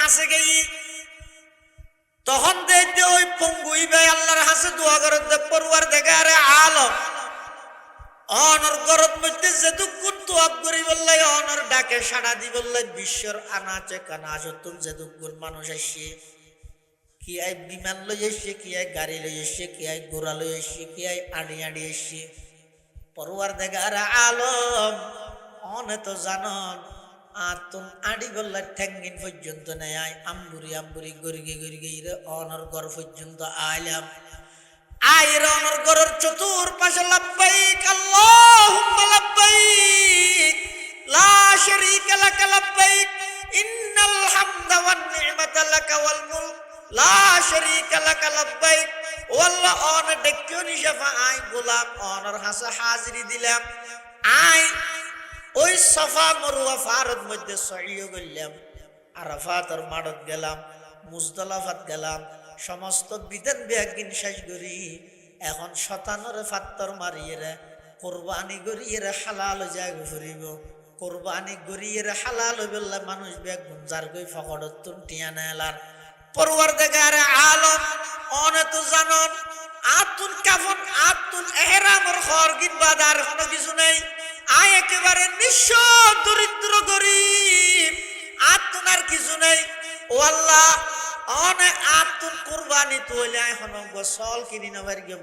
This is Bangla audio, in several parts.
হাসে গেই তখন দেখতে ওই পঙ্গুই ভাই আল্লাহর হাসে দোয়া করতে পড়ুয়ার দেখে আরে আলম অনর গরত মধ্যে যে দুঃখুন তো আপ করি বললে অনর ডাকে সাড়া দি বললে বিশ্বর আনাচে কানাচ তুল যে দুঃখুন মানুষ আসছে কি আই বিমান লই এসছে কি আই গাড়ি লই এসছে কি আই ঘোড়া লই এসছে কি আই আড়ি আড়ি এসছে পড়ুয়ার দেখে আরে আলম অনে তো জানন আর তুম আড়ি বললে ঠ্যাঙ্গিন পর্যন্ত নেয় আয় আম্বুরি আম্বুরি গরিগে গরিগে রে অনর ঘর পর্যন্ত আইলাম আয়ের অনর ঘরের চতুর্পাশে লাব্বাইক আল্লাহুম্মা লাব্বাইক লা শারীকা লাক লাব্বাইক ইন্নাল হামদা ওয়ান নি'মাতা লাকা ওয়াল মুলক লা শারীকা লাক লাব্বাইক ওয়াল্লাহ অন দেখনি শাফা আই গোলাম অনর হাসা হাজিরি দিলাম আই ওই সাফা মারওয়া ফারদ মধ্যে সহিও গেলাম আরাফাতের মাঠত গেলাম মুজদালিফাত গেলাম সমস্ত বিধান বিয়াকিন শেষ করি এখন শতানরে ফাত্তর মারিয়ে রে কোরবানি করিয়ে রে হালাল জায়গ ফুরিব কোরবানি করিয়ে রে হালাল বললে মানুষ বেগ গুঞ্জার গই ফকড়ত তুন টিয়া নেলার পরওয়ার দেখে আরে আলম অনে তো জানন আতুন কাফন আতুন এহরামর খরগিন বাদার কোনো কিছু নেই আয় একেবারে নিঃস্ব দরিদ্র গরিব আতুন আর কিছু নেই ও আল্লাহ অনে আতুন কুরবানি তুইলে এখন গোসল কিনি না ভারিগম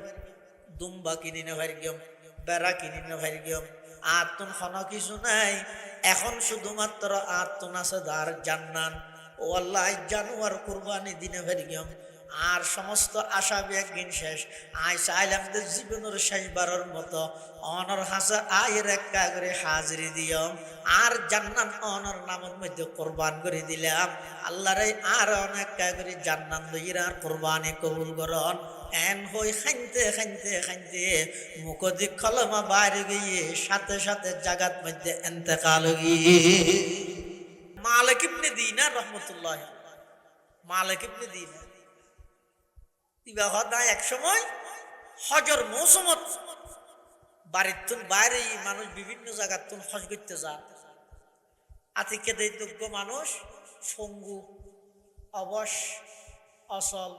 দুম্বা কিনি না ভারিগম বেড়া কিনি না ভারিগম আতুন কোনো কিছু নাই এখন শুধুমাত্র আতুন আছে দার জান্নাত ও আল্লাহ জানুয়ার কুরবানি দিনে ভারিগম আর সমস্ত আশা একদিন শেষ আই চাইলাম যে জীবনের শেষবারের মতো অনর হাসা আয়ের একটা করে হাজিরি দিয়ম আর জান্নাত অনর নামের মধ্যে কোরবান করে দিলাম আল্লাহরে আর অনেক করে জান্নাত লইরা আর কোরবানি কবুল করন এন হই খাইতে খাইতে খাইতে মুখ দিক কলমা বাইরে গিয়ে সাথে সাথে জাগাত মধ্যে ইন্তেকাল গিয়ে মালিক ইবনে দিনার রহমতুল্লাহ মালিক ইবনে দিনার এক সময় হজর মৌসুমত বাড়ির তুন বাইরে মানুষ বিভিন্ন জায়গার তুন হজ করতে যায় আতিকে যোগ্য মানুষ ফঙ্গু অবশ অসল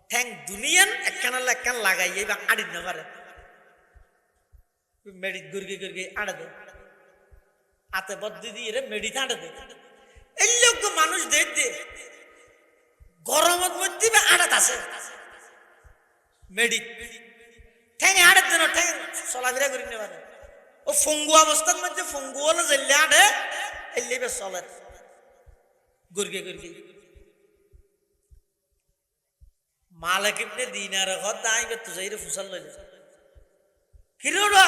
ঠ্যাং দুনিয়ান একখান লাগাইয়ে বা আড়ি না পারে মেডিট গুরগে গুরগে আড়ে দে আতে বদ্দি দিয়ে মেডিট আড়ে দে এই যোগ্য মানুষ দে গরমত মধ্যে আড়াত আছে মেডিট ঠ্যাঙে আড়ের জন্য ঠ্যাং চলাফেরা করি না পারে ও ফঙ্গু অবস্থার মধ্যে ফঙ্গু হলো জেলে আড়ে এলে বেশ চলে গুরগে গুরগে মালিক ইবনে দিনার ঘর দাই বেত যাইরে ফুসাল লইলে কিরোরা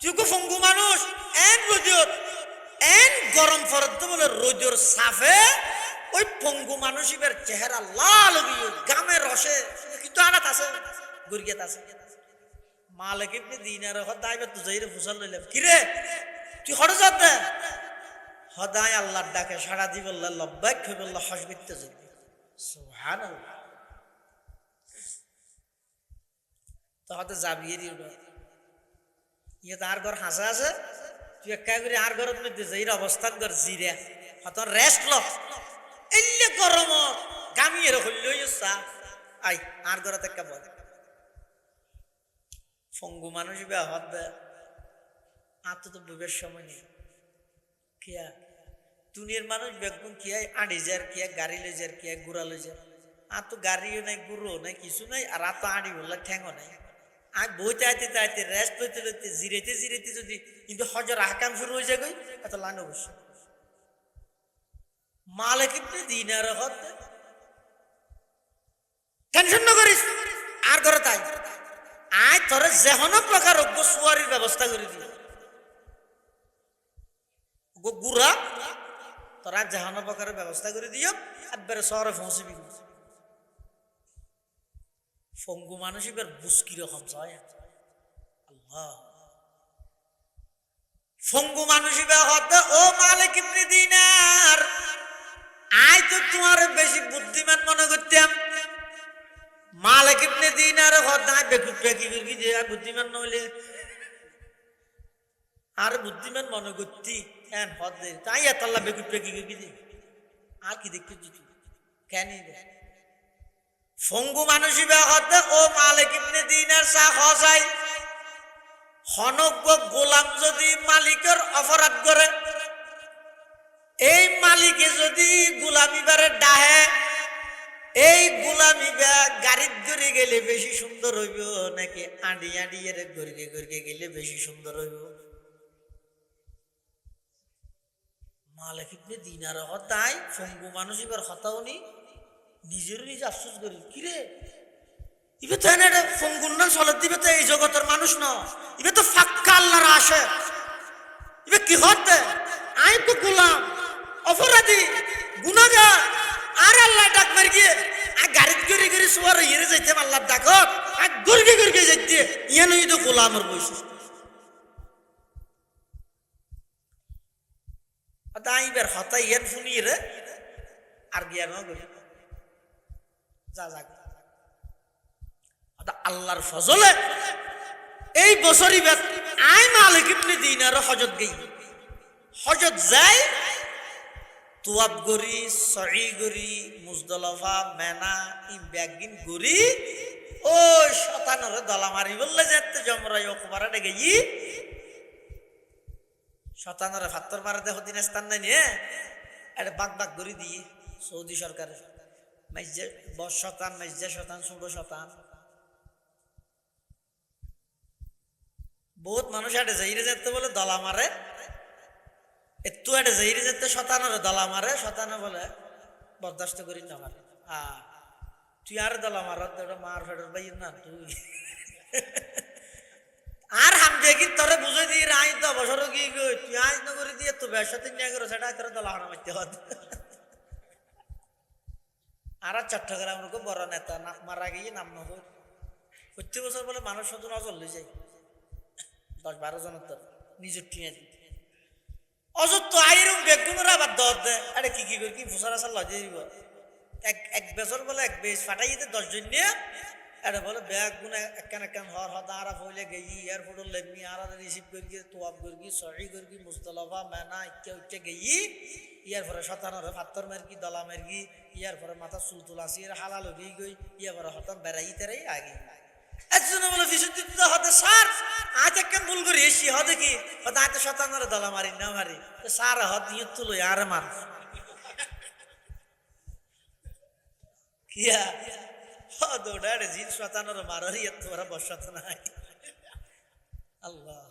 চুকু ফঙ্গু মানুষ এন রোজর এন গরম ফরদ বলে রোজর সাফে ওই পঙ্গু মানুষের চেহারা লাল গিয়ে গামে রসে কিন্তু আড়াত আছে গুরগিয়াত আছে মালিক ইবনে দিনার হদাইবে তুজাইরে ফুসাল লইলাম কিরে তুই হড় যাত হদাই আল্লাহর ডাকে সাড়া দি বলল লব্বাইক বলল হজ করতে যাবি সুবহানাল্লাহ তো হতে যাবি ইয়ে তার ঘর হাসা আছে তুই একা করে আর ঘরের মধ্যে যাই অবস্থান কর জিরে হত রেস্ট ল এলে গরম গামিয়ে হইল আই আর ঘরে একটা বল ফঙ্গু মানুষ হদ দেয় আর তো বুবের সময় নেই কিয়া দুনিয়ার মানুষ বেগুন কি আড়ি যার কি গাড়ি লই যার কি গুড়া লই যার আর তো গাড়িও নাই গুড়ো নাই কিছু নাই আর তো আড়ি বললে ঠ্যাংও নাই আর বইতে আইতে আইতে রেস্ট লইতে লইতে জিরাইতে জিরাইতে যদি কিন্তু হজর আহকাম শুরু হয়ে যায় এত লাইন অবশ্য মালিক ইবনে দিনার হদ টেনশন না করিস আর ঘরে তাই আয় তোর যেহন প্রকার অজ্ঞ সুয়ারির ব্যবস্থা করে দিল গুড়া তোরা যেহন প্রকারের ব্যবস্থা করে দিও একবারে শহরে পৌঁছবি ফঙ্গু মানুষ এবার বুসকি রকম চায় আল্লাহ ফঙ্গু মানুষ এবার হতে ও মালিক ইবনে দিনার আয় তো তোমার বেশি বুদ্ধিমান মনে করতাম মালিক ইবনে দিনার হদায় বেকুব বেকি কি যে বুদ্ধিমান নইলে আর বুদ্ধিমান মনে করতি এন হদে তাই এত আল্লাহ বেকুব বেকি কি যে আর কি দেখতে তুই কেন ফঙ্গু মানুষই হতে ও মালিক ইবনে দিনার চা হসাই হনজ্ঞ গোলাম যদি মালিকের অপরাধ করে এই মালিকে যদি গোলামি বারে ডাহে এই গোলামি বা গাড়ির গড়ে গেলে বেশি সুন্দর হইব নাকি আঁডি আঁডি এর গড়িয়ে গড়িয়ে গেলে বেশি সুন্দর হইব মালিক ইবনে দিনার হতাই ফঙ্গু মানুষ এবার হতাও নি নিজেরও নিজে আফসোস করি কিরে ইবে তো এনে ফঙ্গুর না চলে দিবে তো এই জগতের মানুষ ন ইবে তো ফাক্কা আল্লাহর আসে ইবে কি হতে আই তো গোলাম অপরাধী গুনাহগার আর আল্লাহ ডাক মার গিয়ে আর গাড়ি গড়ি গড়ি সোয়ার ইরে যাইতে আল্লাহ ডাক আর গড়গে গড়গে যাইতে ইয়ানই তো গোলামের বৈশিষ্ট্য আইবার হতাই ইয়ান শুনি রে আর জ্ঞান করি যা যা আল্লাহর ফজলে এই বছরই আই মালিক ইবনে দিনার হজত গই হজত যায় তুয়াব গরি সঈ গরি মুজদলফা মেনা ই ব্যাগিন গরি ও শতানর দলা মারি বললে যেতে জমরাই ওকবারে ডেগে ই শতানরে ফাত্তর মারা দেহ দিন স্থান নাই নিয়ে এটা বাগ বাগ গরি দিয়ে সৌদি সরকারের মাইজে 10 শতান মাইজে শতান 16 শতান বহুত মানুষ আটে যাইরে যেতে বলে দলা মারে একটু আটে যাইরে যেতে শতানরে দলা মারে শতানে বলে বরদাস্ত করি না মারে তুই আর দলা মার মার ফেডর ভাই না তুই আর হাম দেখি তোরে বুঝে দিয়ে আই তো বছর কি তুই আজ না করে দিয়ে তো ব্যবসাতে নিয়ে গেল সেটা তোর দলা হারা মারতে হত আর চট্টগ্রামের খুব বড় নেতা মারা গিয়ে নাম নগর 25 বছর বলে মানুষ শুধু নজর লই যায় 10-12 জনের তো নিজের টিয়া অযত্ত আইরুম বেগুনের আবার দর দেয় আরে কি কি করে কি ফুসার আসার লজে দিব এক বছর বলে এক বেশ ফাটাই যেতে 10 জন নিয়ে আরে বলে ব্যাগ গুনে একখান একখান হর হদা আরা ফইলে গেই এয়ারপোর্ট লেমি আর রিসিভ করি তোয়াব করি সহি করি মুস্তলাফা মেনা ইচ্ছা উচ্চে গেই ইয়ার পরে শতানরে পাত্তর মারকি দলা মারকি ইয়ার পরে মাথা চুল তুলাসি এর হালাল হয়ে গই ইয়ার পরে হতাম বেড়াই তেরাই আগে একজন বলে বিশুদ্ধ হতে স্যার আজ একখান ভুল করি এসি হতে কি হতে আজ শতানরে দলা মারি না মারি স্যার হত নিয়ে তুলো আরে মার কিয়া দৌড়াড়ে জিন শতানর মারারি তোরা বসাত নাই আল্লাহ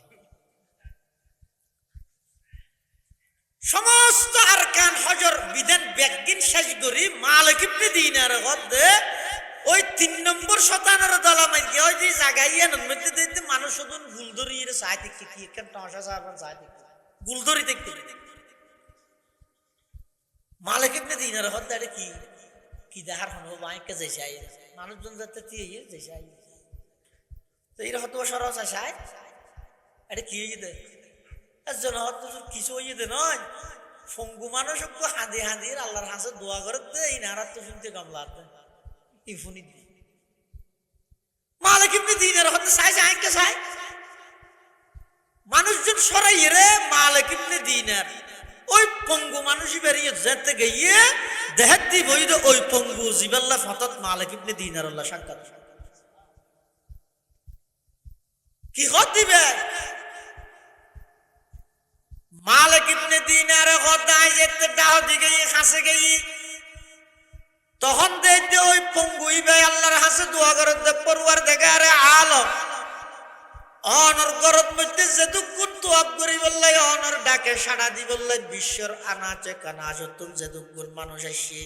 সমস্ত আরকান হজর বিধান ব্যাগিন শেষ করি মালিক ইবনে দিনার হদে ওই 3 নম্বর শতানর দলা মাই গিয়ে ওই যে জায়গায় ইয়ানোর মধ্যে দিতে মানুষ শুধু গুলদরি এর চাই দেখতে কি একখান টসা সারবার চাই দেখতে গুলদরি দেখতে মালিক ইবনে দিনার হদে এটা কি কি দেখার হলো মাইকে যাই চাই মানুষজন যাতে কি যাই চাই তো এর হতো সরস আসায় এটা কি হয়ে দে একজন হতো কিছু হয়ে দে নয় ফঙ্গু মানুষ একটু হাঁদি হাঁদির আল্লাহর হাসে দোয়া করে দে এই নারাত তো শুনতে গামলা ইফুনি মালিক ইবনে দিনার হতে চাই চাই কে চাই মানুষজন সরাই রে মালিক ইবনে দিনার ওই পঙ্গু মানুষই বেরিয়ে যেতে গিয়ে দেহাত দি বইদ ওই পঙ্গু জিবাল্লাহ ফতত মালিক ইবনে দিনার আল্লাহ সাক্ষাৎ কি হত দিবে মালিক ইবনে দিনার হদায় যেতে দাও দিকে হাসে গই তখন দেখতে ওই পঙ্গুই ভাই আল্লাহর হাসে দোয়া করে দে পরওয়ার দেখে আরে আলম অনর গরত মধ্যে যেদুকুন তোয়াব করি বললে অনর ডাকে সাড়া দি বললে বিশ্বর আনাচে কানাচতুন যেদুকুন মানুষ আসছে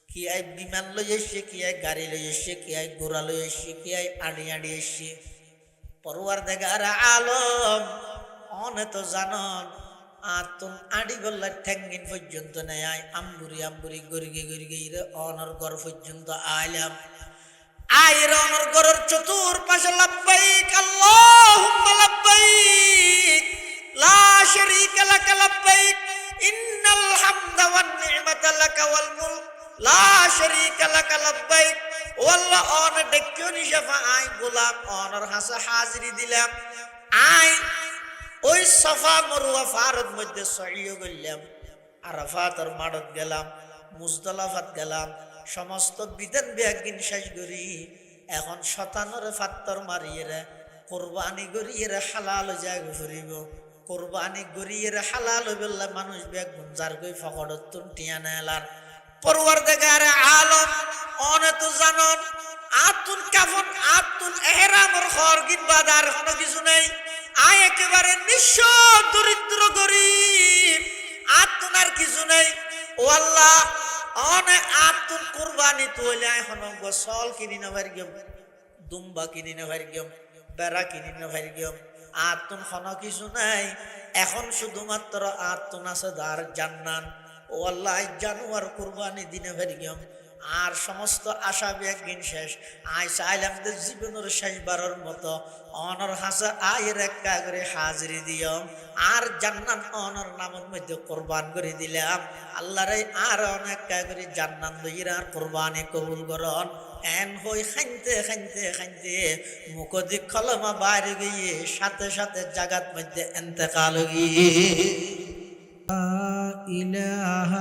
কি আই বিমান লই আসছে কি আই গাড়ি লই আসছে কি আই ঘোড়া লই আসছে কি আই আড়ি আড়ি আসছে পরওয়ার দেখে আরে আলম অনে তো জানন আর তুম আড়ি গল্লা ঠ্যাঙ্গিন পর্যন্ত নেয় আয় আম্বুরি আম্বুরি গরিগে গরিগে রে অনর ঘর পর্যন্ত আইলাম আয়ের অনর ঘরের চতুর্পাশে লাব্বাইক আল্লাহুম্মা লাব্বাইক লা শারীকা লাক লাব্বাইক ইন্নাল হামদা ওয়ান নি'মাতা লাক ওয়াল মুলক লা শারীকা লাক লাব্বাইক ওয়াল্লাহ অন দেখো নিশাফা আই গোলাম অনর হাসে হাজিরি দিলাম আই ওই সাফা মারওয়া ফারদ মধ্যে সহিও গেলাম আরাফাতের মাঠত গেলাম, মুজদালাফাত গেলাম, সমস্ত বিধান ব্যাগিন শেষ করি। এখন শতানরে ফাত্তর মারিয়ে রে কোরবানি করিয়ে রে হালাল জায়গা ফুরিব। কোরবানি করিয়ে রে হালাল বললে মানুষ ব্যাগ গুঞ্জার গই ফকড়ত টিয়া নেলার পরওয়ারদিগারে আলম অনে তো জানন আতুন কাফন আতুন এহরামর খর গিনবাদার কোনো কিছু নেই। আয় একেবারে নিঃস্ব দরিদ্র গরিব, আতুন আর কিছু নেই। ও আল্লাহ অনে আতুন কুরবানি তুইলে এখন গোসল কিনি না ভার গিয়ম, দুম্বা কিনি না ভার গিয়ম, বেড়া কিনি না ভার গিয়ম, আতুন কোনো কিছু নাই। এখন শুধুমাত্র আতুন আছে দার জান্নাত। ও আল্লাহ জানুয়ার কুরবানি দিনে ভার গিয়ম আর সমস্ত আশা একদিন শেষ। আয় চাইলাম যে জীবনের শেষবারের মতো অনর হাসা আয়ের একটা করে হাজিরি দিয়ম আর জান্নাত অনর নামের মধ্যে কোরবান করে দিলাম। আল্লাহরে আর অনেক করে জান্নাত লইরা আর কোরবানি কবুল করন। এন হই খাইতে খাইতে খাইতে মুখদি কলমা বাইরে গিয়ে সাথে সাথে জাগাত মধ্যে এন্তেকাল গিয়ে لا إله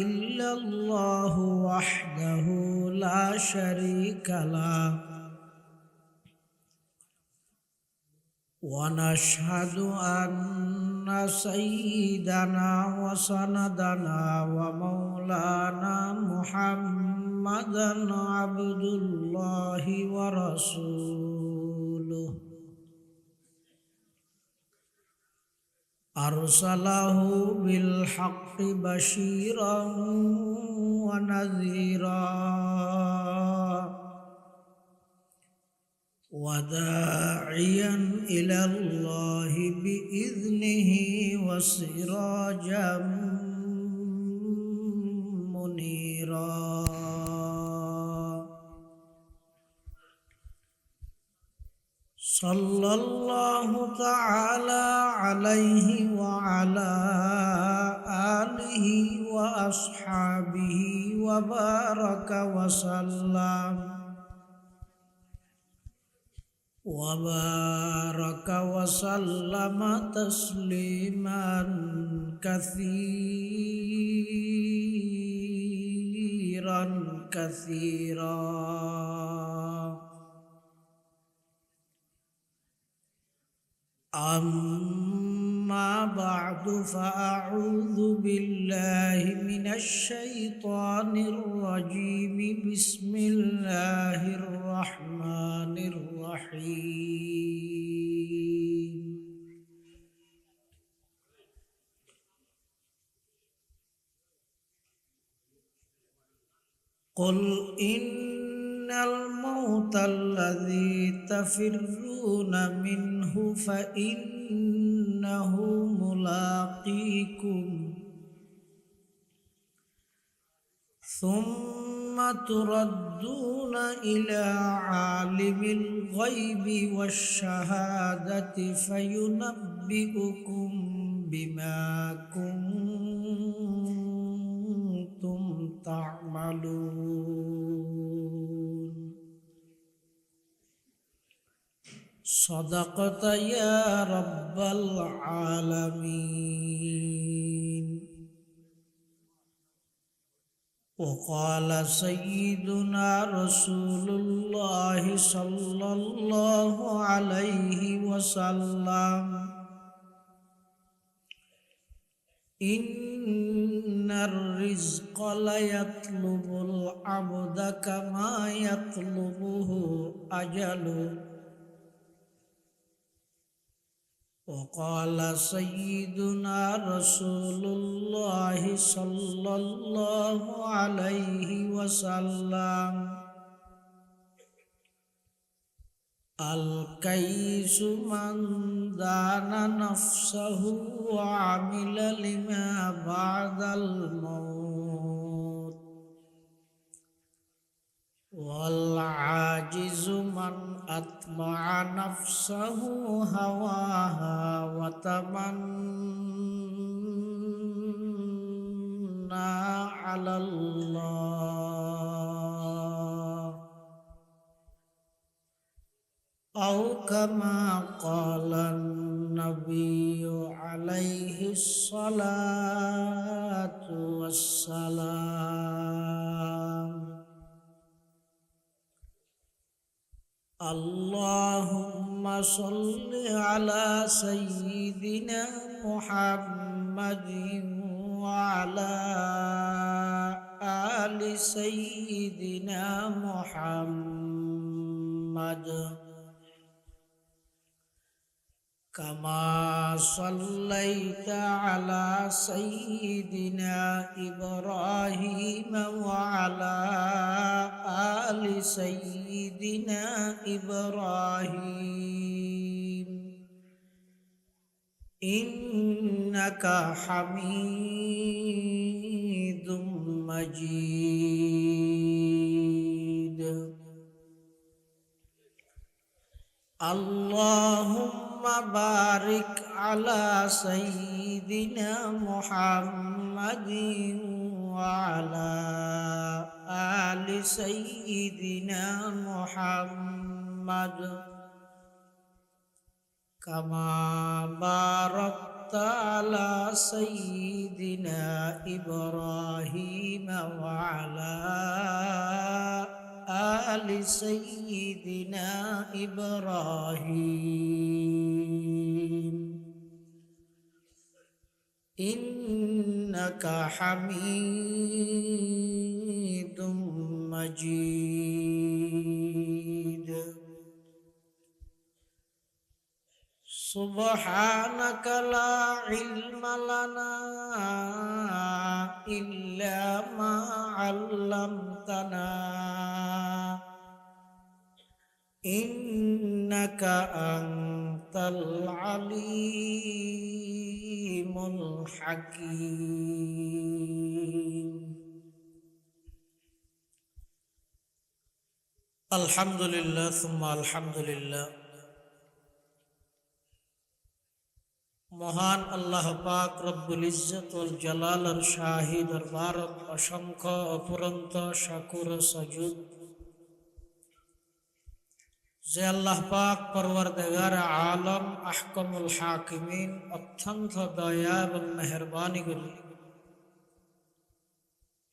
إلا الله وحده لا شريك له ونشهد أن سيدنا وسندنا ومولانا محمدا عبد الله ورسوله أرسله بالحق بشيرا ونذيرا وداعيا إلى الله بإذنه وسراجا منيرا صلى الله تعالى عليه وعلى آله وأصحابه وبارك وسلم تسليما كثيرا كثيرا. أما بعد فأعوذ بالله من الشيطان الرجيم. بسم الله الرحمن الرحيم. قل إن الموت الذي تفرون منه فإنه ملاقيكم ثم تردون إلى عالم الغيب والشهادة فينبئكم بما كنتم تعملون. صدقت يا رب العالمين. وقال سيدنا رسول الله صلى الله عليه وسلم: إن الرزق ليطلب العبد كما يطلبه أجله. وقال سيدنا رسول الله صلى الله عليه وسلم: الكيس من دان نفسه وعمل لما بعد الموت. والعاجز من أتبع نفسه هواها وتمنى على الله، أو كما قال النبي عليه الصلاة والسلام اللهم صل على سيدنا محمد وعلى آل سيدنا محمد كما صليت على سيدنا إبراهيم وعلى آل سيدنا إبراهيم إنك حميد مجيد اللهم بارك على سيدنا محمد وعلى آل سيدنا محمد كما باركت على سيدنا إبراهيم وعلى آل سيدنا إبراهيم إنك حميد مجيد سبحانك لا علم لنا إلا ما علمتنا إنك أنت العليم الحكيم الحمد لله ثم الحمد لله মহান আল্লাহ পাক রব্বুল ইজ্জত ওয়াল জালালের শাহী দরবারত অসংখ্য অপুরন্ত শাকুর সাজুদ যে আল্লাহ পাক পরওয়ারদিগার আলম আহকামুল হাকিমিন অত্যন্ত দয়া এবং মেহেরবানি করে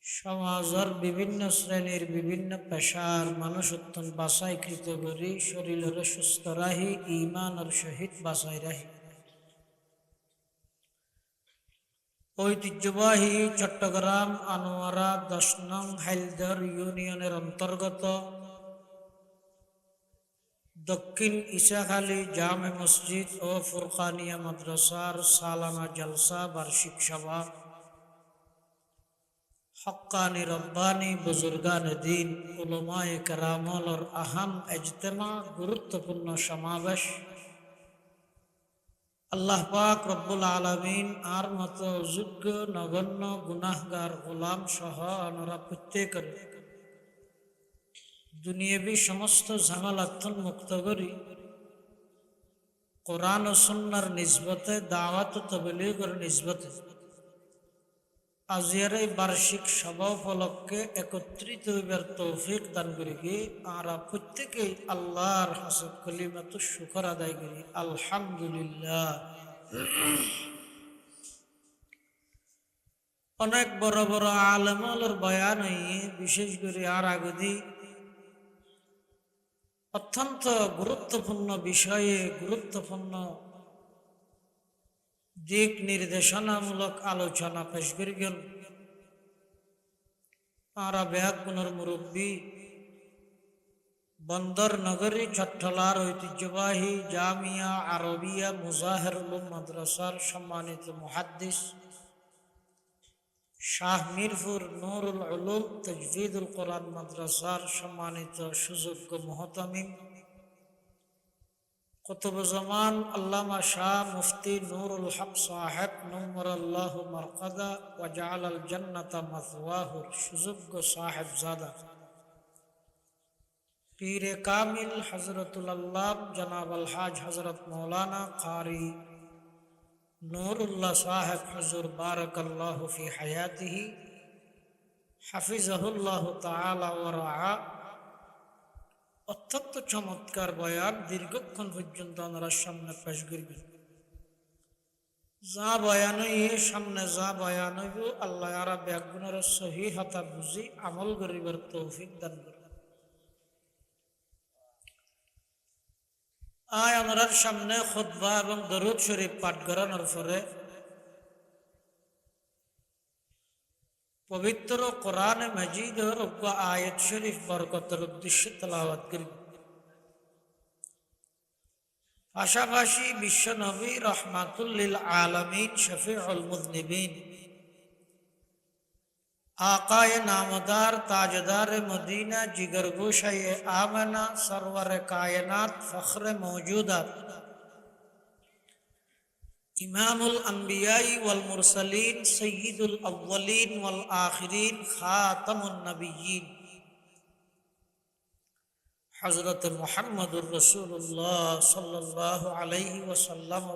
সমাজের বিভিন্ন শ্রেণীর বিভিন্ন পেশার মানুষ অত্যন্ত বাছাইকৃত করে শরীরের সুস্থ রাহি ঈমানের সহিত বাছাই রাহি ঐতিহ্যবাহী চট্টগ্রাম আনোয়ারা 10 নং হাইলদার ইউনিয়নের অন্তর্গত দক্ষিণ ইসাখালী জামে মসজিদ ও ফুরকানিয়া মাদ্রাসার সালানা জলসা বার্ষিক সভা হক্কানি রব্বানি বুজুর্গান দ্বীন উলামায়ে কেরামের আহম ইজতেমা গুরুত্বপূর্ণ সমাবেশ আল্লাহ পাক রব্বুল আলামিন আর মতো যোগ্য নগণ্য গুনাহগার গোলাম সহ আমরা প্রত্যেকের দুনিয়াবী সমস্ত ঝামেলাত্থন মুক্ত করি কোরআন ও সুন্নাহর নিসবতে দাওয়াত ও তাবলীগের নিসবতে আজিয়ার এই বার্ষিক সভা উপলক্ষে একত্রিত হইবার তৌফিক দান করি গিয়ে আমরা প্রত্যেকেই আল্লাহর হাসব কলিমাত শুকর আদায় করি আলহামদুলিল্লাহ। অনেক বড় বড় আলেমালের বয়ান হইয়ে বিশেষ করে আর আগদি অত্যন্ত গুরুত্বপূর্ণ বিষয়ে গুরুত্বপূর্ণ দিক নির্দেশনামূলক আলোচনা পেশ করি গেল আরা ব্যাগুনের মুরব্বী বন্দর নগরী চট্টলার ঐতিহ্যবাহী জামিয়া আরবিয়া মুজাহিরুল উলুম মাদ্রাসার সম্মানিত মুহাদ্দিস শাহ মিরপুর নুরুল উলুম তাজভিদুল কোরআন মাদ্রাসার সম্মানিত সুযোগ্য মুহতামিম কুতুবুজ্জামান আল্লামা শাহ মুফতি নুরুল হক সাহেব নওয়ারাল্লাহু মারকাদা ওয়া জাআলাল জান্নাতা মাসওয়াহু সুযোগ্য সাহেবজাদা পীরে কামিল হযরতুল আল্লাহ জনাব আল হাজ হযরত মাওলানা কারি নূরুল্লাহ সাহেব হুজুর বারাকাল্লাহু ফি হায়াতিহি হাফিজাহুল্লাহু তাআলা ওয়া রাআ অত্যন্ত চমৎকার বয়ান দীর্ঘক্ষণ পর্যন্ত আমরা সামনে পেশ করবেন। যা বয়ান সামনে যা বয়ান হইব আল্লাহ আর ব্যাগুণের সহি হতা বুঝি আমল করিবার তৌফিক দান করে। আয় আমরার সামনে খুতবা এবং দরুদ শরীফ পাঠ করানোর পরে পবিত্র কোরআন মজিদের আয়াত শরীফ বরকতের উদ্দেশ্যে তেলাওয়াত করি। পাশাপাশি বিশ্ব নবী রহমাতুল লিল আলামিন শফিউল মুযনিবিন আকায়ে নামদার তাজদার মদিনা জিগর গোশায়ে आमना सरवर कायनात फख्र मौजूदात इमामुल अंबियाई वल मुरसलीन सय्यिदुल अव्वलीन वल आखिरीन खातमुन नबिय्यीन हजरत मुहम्मदुर रसूलुल्लाह सल्लल्लाहु अलैहि वसल्लम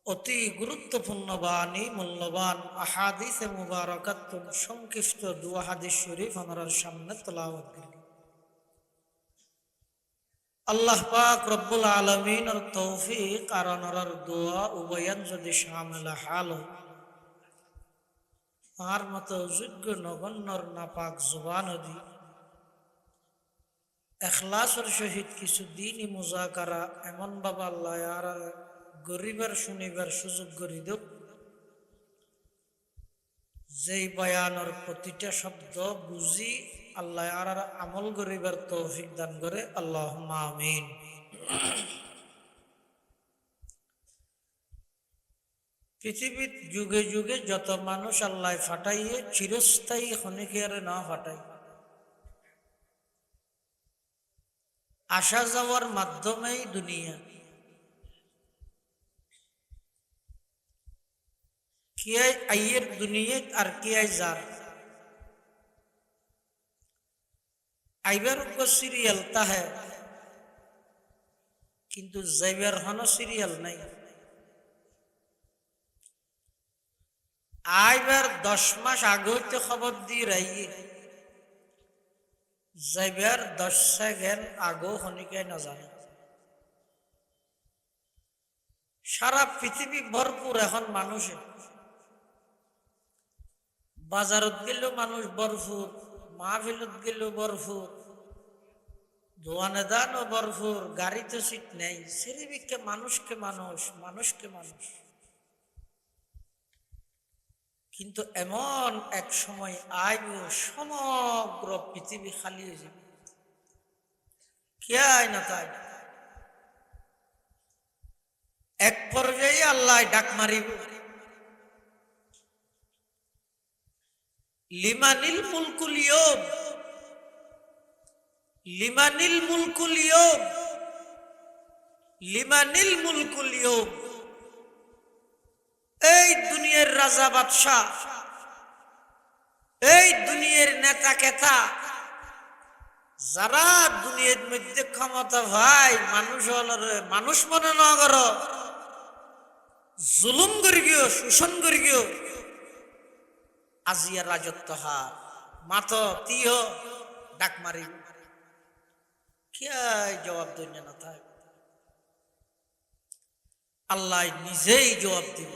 অতি গুরুত্বপূর্ণ বাণী মূল্যবান আহাদিসে মুবারাকাতুন সংক্ষিপ্ত দুয়া হাদিস শরীফ আমাদের সামনে তেলাওয়াত করি। আল্লাহ পাক রব্বুল আলামিনের তৌফিক আর ওনার দোয়া উভয়ান যদি শামিল হাল আর মতো যোগ্য নগণ্যর নাপাক জবান দি এখলাসের সহিত কিছু দিনই মুজাকারা এমন বাবা আল্লাহ আর গরিবের শুনিবার সুযোগ করি দেব, যেই বয়ানের প্রতিটা শব্দ বুঝি আল্লাহ আর আমল করিবার তৌফিক দান করে। আল্লাহুম্মা আমিন। পৃথিবীর যুগে যুগে যত মানুষ আল্লাহ ফাটাইয়ে চিরস্থায়ী ক্ষণিকের না ফাটাই, আসা যাওয়ার মাধ্যমেই দুনিয়া। किया आइए दुनिया और किया जार आइबर को सीरियल ता है किंतु जैबर हनो सीरियल नहीं। आइबर 10 मास आगे तो खबर दी रही जैबर 10 सेकेंड आगो होने के न जाने। सारा पृथ्वी भरपूर এখন মানুষে, বাজারত গেলেও মানুষ ভরপুর, মাহফিলত গেলেও ভরপুর, দোয়ানে দানও ভরপুর, গাড়িতে সিট নেই, সিরিবিককে মানুষকে মানুষ, মানুষকে মানুষ। কিন্তু এমন এক সময় আইব সমগ্র পৃথিবী খালি হয়ে যাবে, কে আয় না তাই। এক পর্যায়ে আল্লাহ ডাক মারিব, লিমানিল মুলকুল ইয়ুম, লিমানিল মুলকুল ইয়ুম, লিমানিল মুলকুল ইয়ুম। এই দুনিয়ার রাজা বাদশাহ, এই দুনিয়ার নেতা কেতা, যারা দুনিয়ার মধ্যে ক্ষমতা ভাই মানুষ মানুষ মনে না করো, জুলুম করি গিয়েও শোষণ করি গিয়েও আজিয়া রাজত্ব হার মাত তিহ ডাক মারি কে জবাব দেন না থাক। আল্লাহ নিজেই জবাব দিল,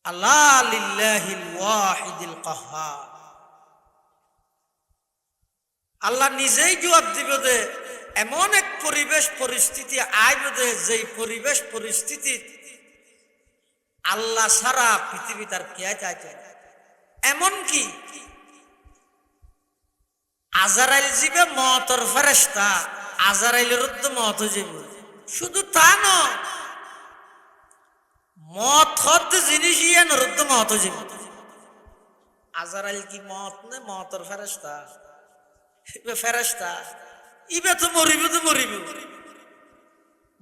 আল্লাহ লিল্লাহিল ওয়াহিদিল কাহ্হার। আল্লাহ নিজেই জবাব দিব যে এমন এক পরিবেশ পরিস্থিতি আইব যে যেই পরিবেশ পরিস্থিতি আল্লাহ সারা পৃথিবী তার কে চাইছে। এমন কি আজরাইল জিবে মতর ফেরেশতা, আজরাইলের রুদ্ধ মত যাবে। শুধু তা নয়, মত হদ জিনিস ইয়ান রুদ্ধ মত যাবে। আজরাইল কি মত নে মতর ফেরেশতা? ইবে ফেরেশতা, ইবে তো মরিব তো মরিব।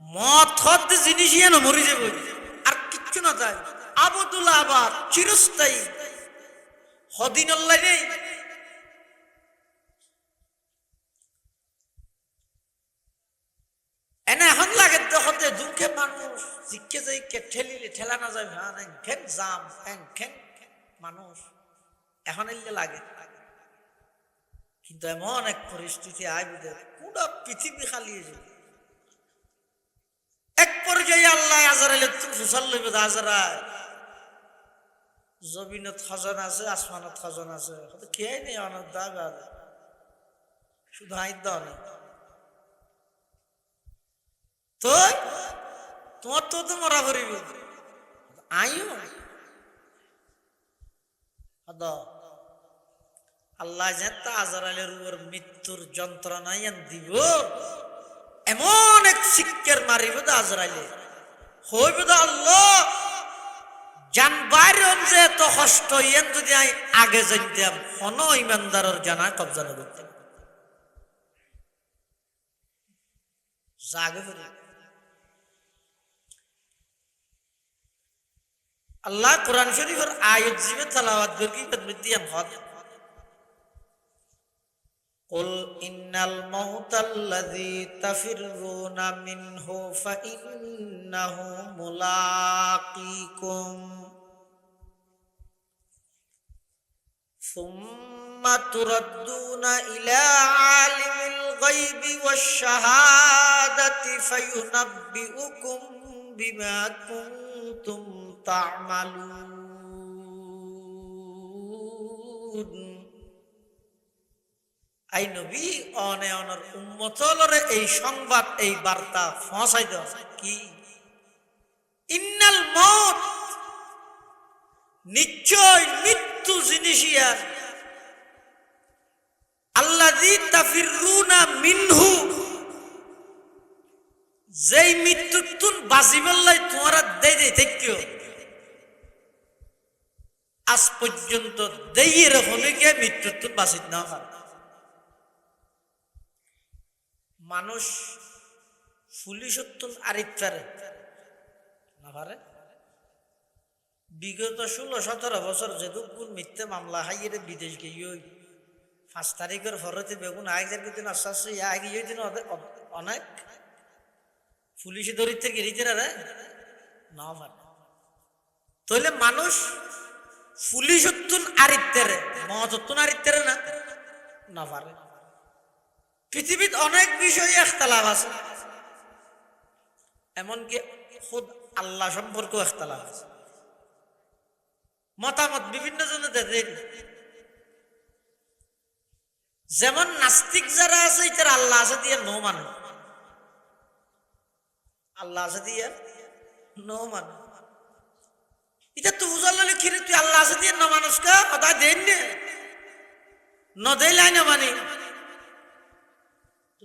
মত হদ জিনিস ইয়ান মরি যাবে, আর কিচ্ছু না তাই। আবদুল্লাহ আবাদ চিরস্থায়ী, হদিন আল্লাহ নেই। এনে এখন লাগে দেখতে দুঃখে মানুষ জিজ্ঞে যাই কে ঠেলিলে ঠেলা না যায়, হ্যাঁ জাম হ্যাঁ মানুষ এখন এলে লাগে। কিন্তু এমন এক পরিস্থিতি আইবে পুরো পৃথিবী খালি হয়ে যাবে। পর্যায়ে আল্লাহ আজরাইলের ফুসাল লইব আজরাইল জমিনত খজন আছে আসমানত খজন আছে খেয়ে নেই অনেক দাগ আছে শুধু আইন দাও না তো তোমার তো মরা করিব আইও আল্লাহ যেটা আজরাইলের উপর মৃত্যুর যন্ত্রণাই দিব এমন এক শিক্ষার মারিব তো আজরাইলে হইব তো আল্লাহ জানবার যে এত কষ্ট ইয়েন যদি আমি আগে জানতাম কোন ইমানদারের জানা কবজা না করতাম জাগে ফিরে আল্লাহ কোরআন শরীফের আয়াত জিবে তেলাওয়াত করে কি দিয়াম হদ قل إن الموت الذي تفرون منه فإنه ملاقيكم ثم تردون إلى عالم الغيب والشهادة فينبئكم بما كنتم تعملون আই নবী অনে অনর উম্মতলরে এই সংবাদ এই বার্তা পৌঁছাই দাও কি ইন্নাল মউত নিশ্চয় মৃত্যু জিনিসিয়া আল্লাযী তাফিরুনা মিনহু যেই মৃত্যুতুন বাঁচিবলাই তোমরা দেই থাকিও আজ পর্যন্ত দেইয়ে রকমে গিয়ে মৃত্যুতুন বাঁচিত না পারে মানুষ পুলিশত্তুন আরিফারে না পারে বিগত 16-17 বছর যেদুকুন মিথ্যে মামলা হাইয়ে বিদেশ গিয়ে 5 তারিখের ফরতে বেগুন আগে দিন আস্তে আস্তে আগে দিন অনেক পুলিশে ধরিতে গিরিতে রে না পারে তাহলে মানুষ পুলিশত্তুন আরিফারে মহত্তুন আরিফারে না না পারে পৃথিবীতে অনেক বিষয়ে ইখতিলাফ আছে এমনকি খুদ আল্লাহ সম্পর্কে ইখতিলাফ আছে মতামত বিভিন্ন জনের দেন যেমন নাস্তিক যারা আছে এটার আল্লাহ আছে দিয়ে নো মানে আল্লাহ আছে দিয়ে নো মানে এটা তো বুঝালে খিরে তুই আল্লাহ আছে দিয়ে ন মানুষকে কথা দেন ন দেলাই না মানে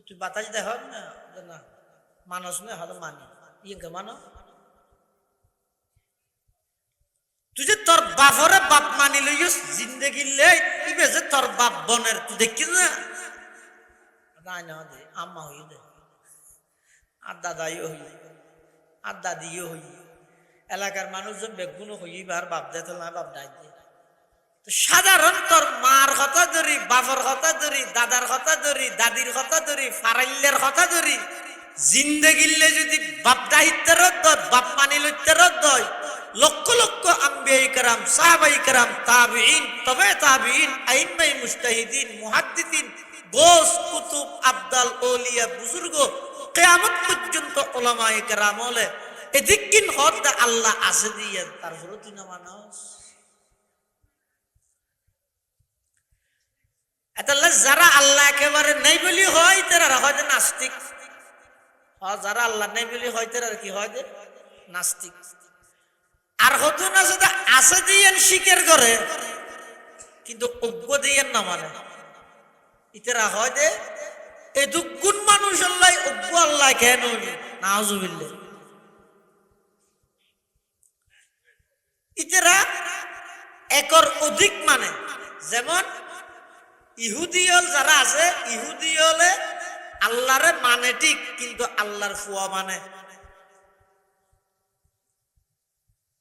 তুই বাতাস দেখ না না মানুষ না হয়তো মানি ইয়ে মানো তুই যে তোর বাপরে বাপ মানি লইস জিন্দগি লে যে তোর বাপ বনের তুই দেখিস না না দে আম্মা হই দে আর দাদাইও হই আর দাদিও হই এলাকার মানুষজন বেগুন হইবার বাপ দেয় না বাপ নাই দিয়ে সাধারণ তোর মার কথা ধরি বাপর কথা ধরি দাদার কথা ধরি দাদির কথা ধরি ফারাইলের কথা ধরি জিন্দগিলে যদি বাপ দায়িত্বের বাপ মানি লইতের লক্ষ লক্ষ আম্বিয়ায়ে কেরাম সাহাবায়ে কেরাম তাবিঈন তবে তাবিঈন আইম্মায়ে মুজতাহিদিন মুহাদ্দিসিন গোস কুতুব আবদাল ওলিয়া বুজুর্গ কিয়ামত পর্যন্ত উলামায়ে কেরাম হলে এদিকিন হদ আল্লাহ আছে দিয়ে তারপরে তুই না মানুষ যারা আল্লাহ একেবারে নেই বলি হয় তারা হয় নাস্তিক যারা আল্লাহ নেই বলি হয় তারা কি হয় নাস্তিক আর হতো না যেটা আছে দিয়ে স্বীকার করে কিন্তু অজ্ঞ দিয়ে না মানে ইতারা হয় যে এই দুগুণ মানুষ আল্লাহ অজ্ঞ আল্লাহ কেন নাউজুবিল্লাহ ইতারা একর অধিক মানে যেমন ইহুদিয়ল যারা আছে ইহুদিয়লে আল্লাহরে মানে ঠিক কিন্তু আল্লাহর ফুয়া মানে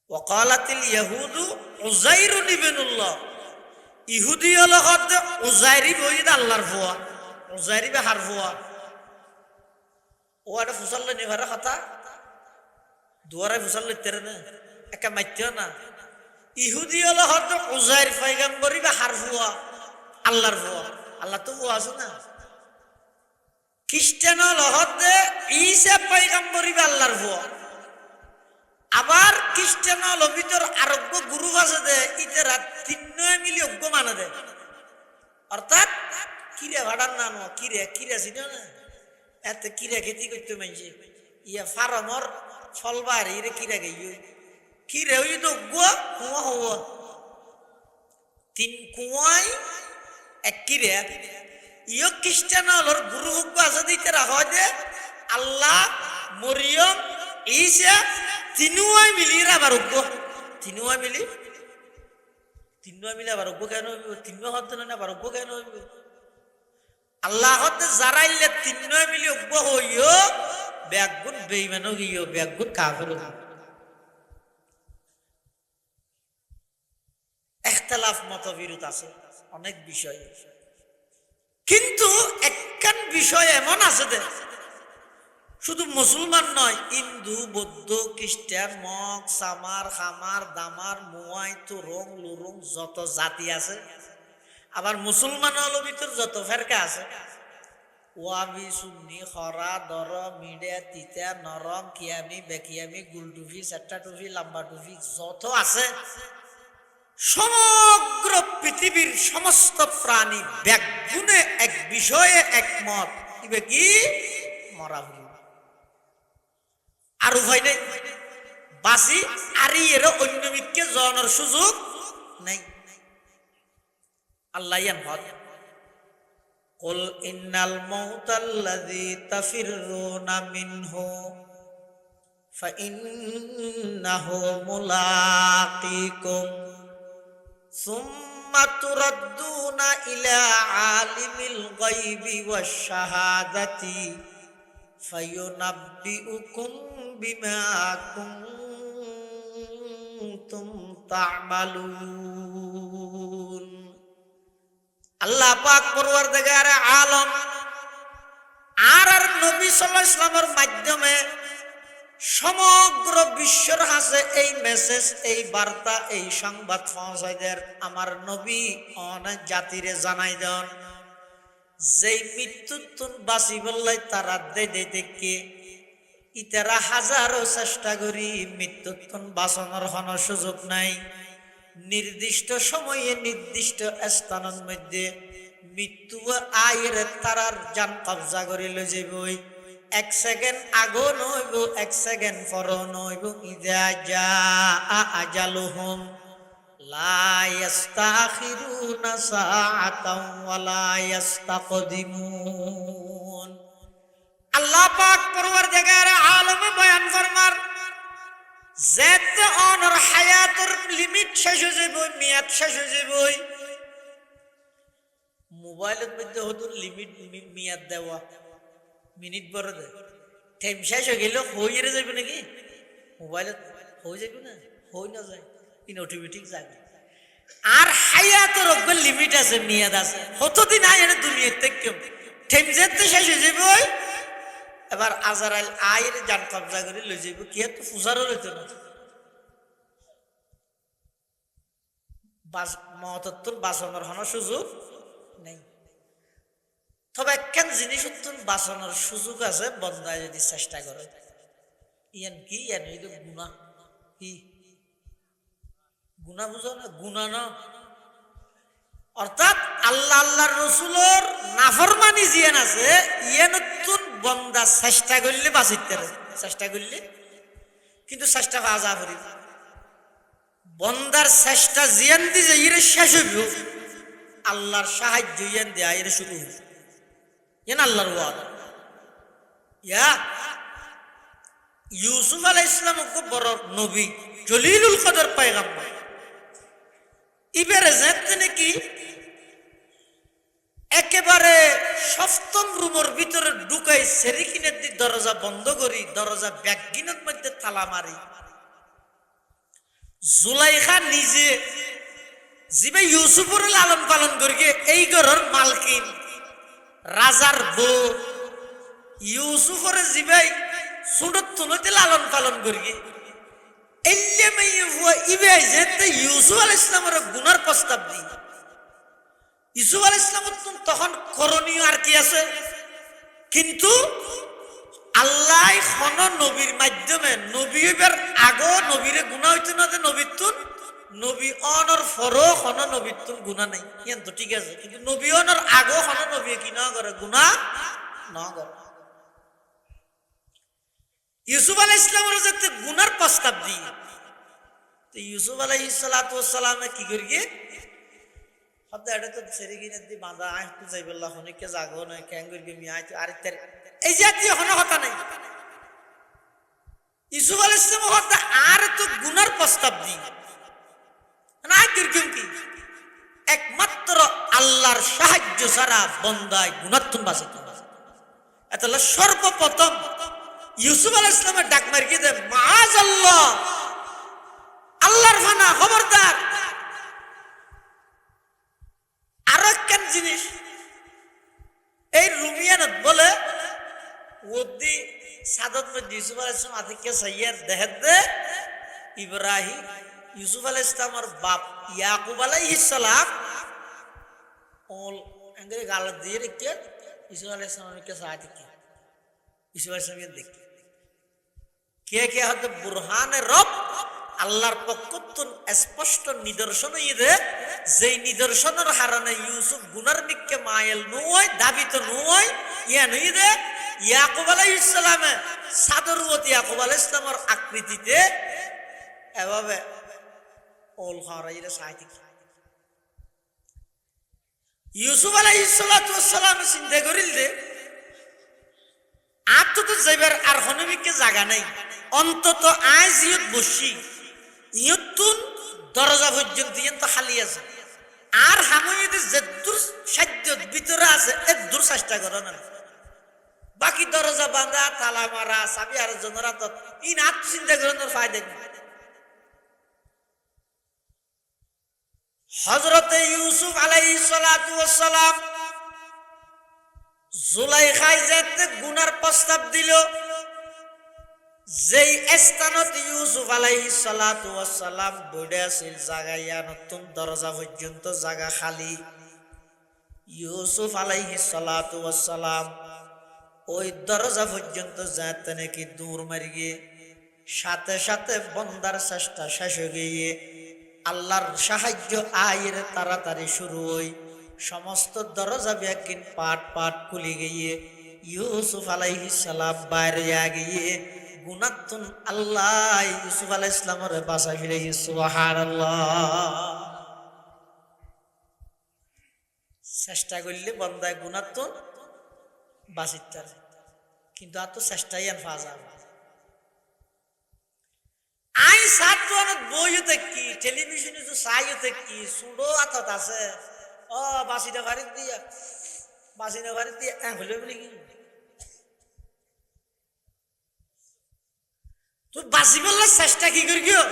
ওয়াকালাতিল ইয়াহুদু উযাইরুন ইবনুল্লাহ ইহুদিয়ল হদ উযাইরি বইদ আল্লাহর ফুয়া উযাইরি বে হার ফুয়া ওয়াটা ফুসাল্লে নিভারে কথা দুয়ারে ফুসাল্লে তেরে না একা মাইত্য না ইহুদিয়ল হদ উযাইর পয়গম্বরি বে হার ফুয়া আল্লাহর ফুয়া আল্লাহ তো ফুয়া আছে না খ্রিস্টান হল হদ ঈসা পয়গম্বরি বে আল্লাহর ফুয়া আবার খ্রিস্টান হলো ভিতর আরোগ্য গুরু আছে দে ইতেরা তিন মিলি অজ্ঞ মানে দে অর্থাৎ কিরে ভাড়ার নাম কিরে কিরে ছিল না এত কিরে খেতি করতে মানছে ইয়া ফার্মর ফলবার ইরে কিরে গেই কিরে ওই তো কুয়া হওয়া তিন কুয়াই এক কিরে ইয় খ্রিস্টান হলোর গুরু হুগ্গ আছে দিতে রাখা যে আল্লাহ মরিয়ম ঈসা তিনুয়াই মিলি আবার উগ্গ তিনুয়াই মিলি আবার উগ্গ কেন হইব তিন হতে না আবার উগ্গ কেন হইব আল্লাহ হতে যারাইলে তিনুয়াই মিলি উগ্গ হইও ব্যাগুন বেইমানও গিয়েও ব্যাগুন কাফের ইখতিলাফ মতবিরোধ আছে অনেক বিষয় কিন্তু একখান বিষয় এমন আছে যে শুধু মুসলমান নয় হিন্দু বৌদ্ধ খ্রিস্টান মগ সামার খামার দামার মুয়াই তুরং লুরং যত জাতি আছে আবার মুসলমান হলো ভিতর যত ফেরকা আছে ওয়াবি সুন্নি খরা দর মিডিয়া তিতা নরম কিয়ামি বেকিয়ামি গুল টুফি চারটা টুফি লম্বা টুফি যত আছে সমগ্র পৃথিবীর সমস্ত প্রাণী ব্যাগুনে এক বিষয়ে একমত কি মরা হইল আর উভয় নেই বাসি আরি এর অন্য মিথকে জনের সুযোগ নেই আল্লাহ ইয়ানফাদ কুল ইন্নাল মাউতাল্লাযী তাফিররুনা মিনহু ফাইন্নাহু মুলাকীকুম সুম্মা তুরাদ্দুনা ইলা আলিমিল গায়বি ওয়াশ শাহাদাতি ফায়ুনাব্বিউকুম বিমা কুনতুম তা'মালুন আল্লাহ পাক পরওয়ারদিগার আলম আর নবী সাল্লাল্লাহু আলাইহি ওয়াসাল্লামের মাধ্যমে সমগ্র বিশ্বের কাছে এই মেসেজ এই বার্তা এই সংবাদ পৌঁছায় দেন আমার নবী অনেক জাতিরে জানাই দেন যেই মৃত্যুতুন বাঁচি বললাই তারা দেখে ইতারা হাজারো চেষ্টা করি মৃত্যুতুন বাঁচানোর কোনো সুযোগ নাই নির্দিষ্ট সময়ে নির্দিষ্ট স্থানের মধ্যে মৃত্যু আয়ের তারার জান কবজা করে লই যাবই এক সেকেন্ড আগো নইব এক সেকেন্ড পর নইব ইযা জাআ আজালুহুম লা ইস্তাখিরুনা সাআতাও ওয়া লা ইস্তাকদিমুন আল্লাহ পাক পরওয়ারদিগার আলম বয়ান ফরমার যেত অনর হায়াতের লিমিট শেষ হয়ে যাবে মেয়াদ শেষ হয়ে যাবে মোবাইলের মধ্যে হতো লিমিট মেয়াদ দেওয়া মিনিট বড় দেয় টাইম শেষ হয়ে গেল হয়ে যাবে নাকি মোবাইলত হয়ে যাবে না হয়ে না যায় ইন অটোমেটিক যাবে আর হায়াতের উপর লিমিট আছে মেয়াদ আছে কতদিন আয় এটা দুনিয়ার থেকে টাইম যেতে শেষ হয়ে যাবে এবার আজরাইল আয়ের জান কবজা করে লই যাইব কি তো ফুজারও লইতো না মহত্তর বাঁচানোর কোনো সুযোগ নেই তবে একখান জিনিস বাঁচানোর সুযোগ আছে বন্দায় যদি চেষ্টা করে ইয়ান কি ইয়ান এই গুণা কি গুণা বুঝো না গুণা না অর্থাৎ আল্লাহ আল্লাহর রসুলের নাফরমানি জিয়ান আছে ইয়ানতুন বন্দা চেষ্টা করলে বাঁচিতে চেষ্টা করলে কিন্তু চেষ্টা পাওয়া যা করি বন্দার চেষ্টা জিয়ান দিয়ে যে ইরে শেষ হইব আল্লাহর সাহায্য ইয়ান দেয়া ইরে শুরু ইয়ান আল্লাহর ওয়াদা ইয়া ইউসুফ আলাইহিস সালাম খুব বড় নবী জলিলুল কদর পয়গম্বর ইবারে যেতে নাকি একেবারে সপ্তম রুমের ভিতরে ঢুকাই সেরিকিনের দিক দরজা বন্ধ করি দরজা ব্যাগিনের মধ্যে তালা মারি জুলাইখা নিজে জিবে ইউসুফের লালন পালন করি এই ঘরের মালকিন রাজার বউ ইউসুফের জিবাই সুন্দর তুলতে লালন পালন করি ইউসুফ আলাইহিস সালামের গুনার প্রস্তাব দিই ইউসুফ আলাইহিস সালাম তখন করণীয় আর কি আছে কিন্তু আল্লাহ কোন নবীর মাধ্যমে নবী হইবার আগো নবীরে গুনাহ হইতো না, যে নবীর তুন নবী অনর ফরো কোন নবীর তুন গুনাহ নাই, ইয়ান তো ঠিক আছে। কিন্তু নবী অনর আগো কোন নবী কি না করে, গুনাহ না করে। ইউসুফ আলাইহিস সালামের যাতে গুনার প্রস্তাব দি, তো ইউসুফ আলাইহিস সালামে কি করিয়ে হদ্দা এটা তো ছেড়ে গিয়ে দি বাঁধা আয় তো যাই বললা হনিকে জাগো নয় ক্যাং করি মি আয় আর এই জাতীয় কোনো কথা নাই। ইউসুফ আলাইহিস সালাম হদ্দা আর তো গুনার প্রস্তাব দি না কিরকম কি, একমাত্র আল্লাহর সাহায্য ছাড়া বন্দায় গুনাত্তুন বাঁচিত না। এতলা সর্বপ্রথম ইউসুফ আলাইহিস সালামের ডাক মারিয়ে দে মাআযাল্লাহ, আল্লাহর ফানা খবরদার। আরো একখান জিনিস এই রুমিয়ানত বলে ওদি সাদত মধ্যে ইউসুফ আলাইহিস সালাম আতিকে সাইয়ার দেহে দে ইব্রাহিম ইউসুফ আলাইহিস সালামের বাপ ইয়াকুব আলাইহিস সালাম ওল এঙ্গে গাল দিয়ে রেখে ইউসুফ আলাইহিস সালামকে সাথে ইউসুফ আলাইহিস সালাম দেখে কে কে হতে বুরহানে রব আল্লাহর পক্ষতুন স্পষ্ট নিদর্শন ইদে, যেই নিদর্শনের হারণে ইউসুফ গুনার মিককে মায়েল নয় দাবিত নয় ইয়া নইদে ইয়াকুব আলাইহিস সালামে সাদরুত ইয়াকুব আলাইহিস সালামের আকৃতিতে এভাবে ওল হারাইলে সাহিত্য ইউসুফ আলাইহিস সালাম চিন্তা করিল দে আর তো যাইবার আর হনমিককে জায়গা নাই, অন্তত আজ ইয়ত বসি ইয়তুন দরজা পর্যন্ত ইয়ন তো খালি আছে, আর হামইতে যে দূর সাধ্য ভিতরে আছে এক দূর চেষ্টা করো না, বাকি দরজা বাঁধা তালা মারা চাবি আর জনরা তো ইন আর চিন্তা করানোর ফায়দা নেই। হযরতে ইউসুফ আলাইহিস সালাতু ওয়াস সালাম জুলাইখায় যেতে গুনার প্রস্তাব দিল, যেই স্থানত ইউসুফ আলাইহিস সালাতু ওয়াস সালাম বইডে আছিল জায়গা নতুন দরজা পর্যন্ত জায়গা খালি। ইউসুফ আলাইহিস সালাতু ওয়াস সালাম ওই দরজা পর্যন্ত যেতে নাকি দূর মারি গিয়ে সাথে সাথে বন্দার চেষ্টা শেষ হয়ে গিয়ে আল্লাহর সাহায্য আয়ের তাড়াতাড়ি শুরু হই, সমস্ত দরজা ব্যাকিন পাট পাট খুলে গিয়ে ইউসুফ আলাইহিস সালাম বাইরে গিয়ে গুনাতুন আল্লাহ ইউসুফ আলাইহিস সালামের বাসা ফিরে গিয়ে সুবহানাল্লাহ চেষ্টা করলে বন্দায় গুনাতুন বাঁচিতার, কিন্তু আর তো চেষ্টাই আর পাওয়া যাবে। আই সাতজনত বইও দেখি টেলিভিশনে তো চাইও দেখি সুডো আতত আছে ও বাসিটা বাড়ির দিয়া হলে বলে কি তুই বাঁচি বললে চেষ্টা কি করি গিয়ে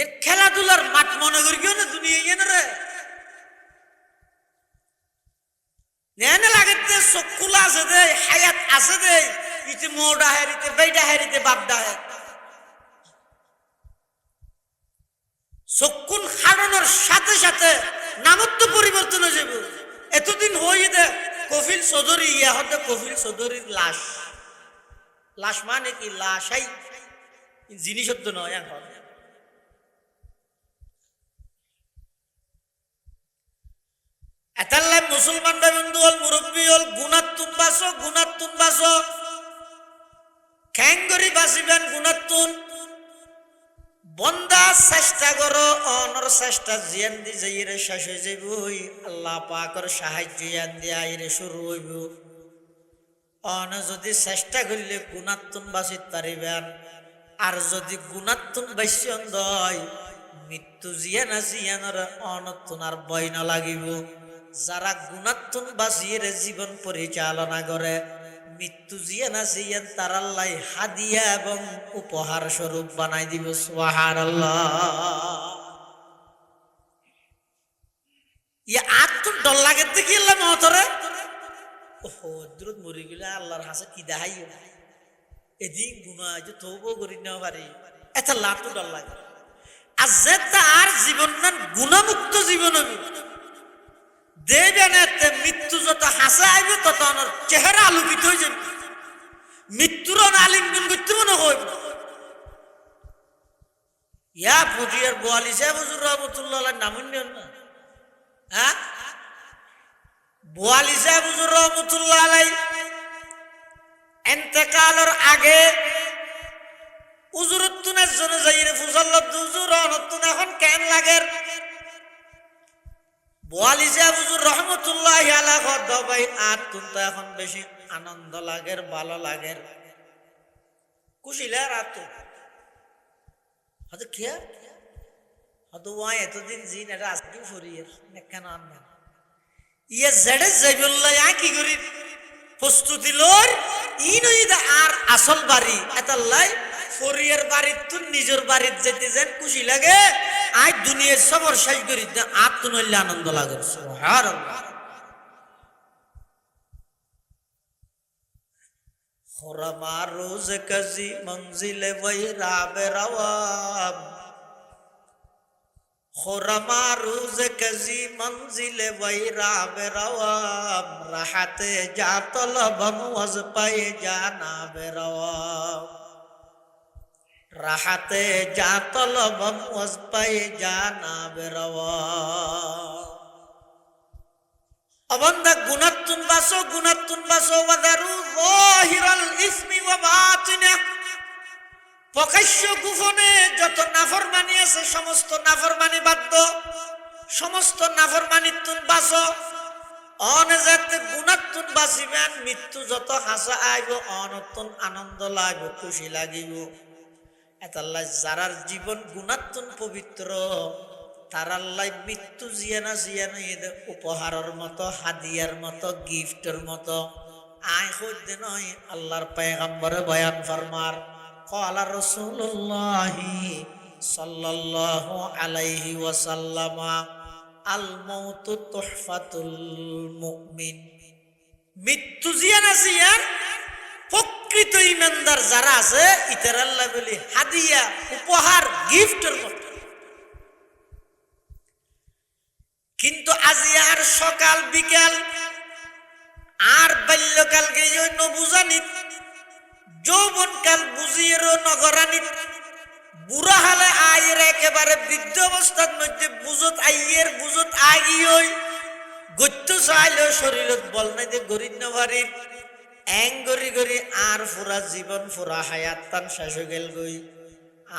এর খেলাধুলার মাঠ মনে করি গিয়ে না দুনিয়া ইয়ে না রে নেনে লাগে চক্ষুলা আছে দে হায়াত আছে দে ইতে মোড়া হারিতে বেইটা হারিতে বাপডা হে চক্ষুন হারানোর সাথে সাথে নামত তো পরিবর্তন হয়ে যাবে। এতদিন হয়ে দে কফিল চৌধুরী ইয়া হতে কফিল চৌধুরীর লাশ, লাশ মানে কি লাশাই জিনিস তো নয় এখন এতাল্লাই মুসলমান বন্ধু হল মুরব্বী হল গুণাত্তুন বাসো খ্যাঙ্গরি বাসিবেন গুণাত্তুন বন্দা চেষ্টা করো অনর চেষ্টা জিয়ান দি যাইরে শেষ হয়ে যাইব, আল্লাহ পাকের সাহায্য ইয়ান দিয়ে আইরে শুরু হইব। অন যদি চেষ্টা করলে গুণাত্তুন বাসিত পারিবেন, আর যদি গুণাত্তুন বাস্যন দয় মৃত্যু জিয়ান জিয়ানর অনত্তুন আর ভয় না লাগিব। যারা গুণাত্তুন বাসিয়ে জীবন পরিচালনা করে মৃত্যু জিয়ান জিয়ান তার আল্লাহ হাদিয়া এবং উপহার স্বরূপ বানাই দিব। সুবহানাল্লাহ ইয়া আত্ম ডর লাগে দেখি আল্লাহ মহতরে ওহো দূরত মরি গেলে আল্লাহর হাসে কি দেখাই এদিন গুণা যে তবু করি না পারি এত লাভ তো ডর লাগে। আর যে তার জীবন না গুণামুক্ত জীবন আমি দেবে না মৃত্যু যত হাসে আইবে তত ওনার চেহারা আলোকিত হয়ে যাবে মৃত্যুর আলিঙ্গন করতে মনে হইব ইয়া ফজিয়ার বোয়ালি সাহেব হুজুর রহমতুল্লাহ নাম না হ্যাঁ বোয়ালি সাহেব হুজুর রহমতুল্লাহ আলাই এতেকালের আগে উজুরুত্তুনের জন্য যাইরে ফুজাল্লাহ হুজুর রহমতুল্লাহ এখন কেন লাগের বোয়ালি সাহেব হুজুর রহমতুল্লাহ আলাইহি কত ভাই আর তুমি এখন বেশি আনন্দ লাগের ভালো লাগের খুশি লাগে রাত হয়তো খেয়া হয়তো ওয়াই এতদিন জিন এটা আজকে ফরিয়ের কেন আনবেন ইয়ে জেডে যাইবল্লাই কি করি প্রস্তুতি লোর ই নই আর আসল বাড়ি এতাল্লাই ফরিয়ের বাড়ির তুই নিজের বাড়ির যেতে যেন খুশি লাগে আজ দুনিয়ার সবর শেষ করি আর তো নইলে আনন্দ লাগে সুবহানাল্লাহ খোরামা রোজ কাজি মঞ্জিলে বৈরা বেরাওয়াম খোরামা রোজ কাজি মঞ্জিলে বৈরা বেরাওয়াম রাহাতে যা তলবম ওয়াজ পায়ে জানা বেরাওয়াম রাহাতে যা তলবম ওয়াজ পায়ে জানা বেরাওয়াম অবন্দা গুনাতুন বাসো ওয়াদারু যাহিরাল ইসমি ওয়া বাতিনা প্রকাশ্য গোপনে যত নাফরমানি আছে সমস্ত নাফরমানি বাদ দাও সমস্ত নাফরমানিতুন বাসো অনজাতে গুনাতুন বাসিবেন মৃত্যু যত হাসা আইব অনতুন আনন্দ লাগবে খুশি লাগিব এতাল্লাহ যারার জীবন গুনাতুন পবিত্র তার আল্লাহ মৃত্যু জিয়ানা উপহারের মতো হাদিয়ার মতো গিফটের মতো আয় হইতে নয় আল্লাহর পয়গম্বরে বয়ান ফরমার ক্বালা রাসূলুল্লাহ সাল্লাল্লাহু আলাইহি ওয়াসাল্লাম আল মাউতু তুহফাতুল মুমিন মৃত্যু জিয়ানা প্রকৃত ঈমানদার যারা আছে ইতার আল্লাহ বলি হাদিয়া উপহার গিফটের মতো কিন্তু আজি আর সকাল বিকাল আর বাল্যকালকে নবুজানিত যৌবনকাল বুঝিয়েরও নগরানিত বুড়া হালে আয়ের একেবারে বৃদ্ধ অবস্থার মধ্যে বুঝত আইয়ের বুঝত আগিয়ে গত্য চাইলেও শরীরত বল নাই যে গরিব নভারির এং গরি গরি আর ফুরা জীবন ফুরা হায়াত তান শেষ হয়ে গেল গই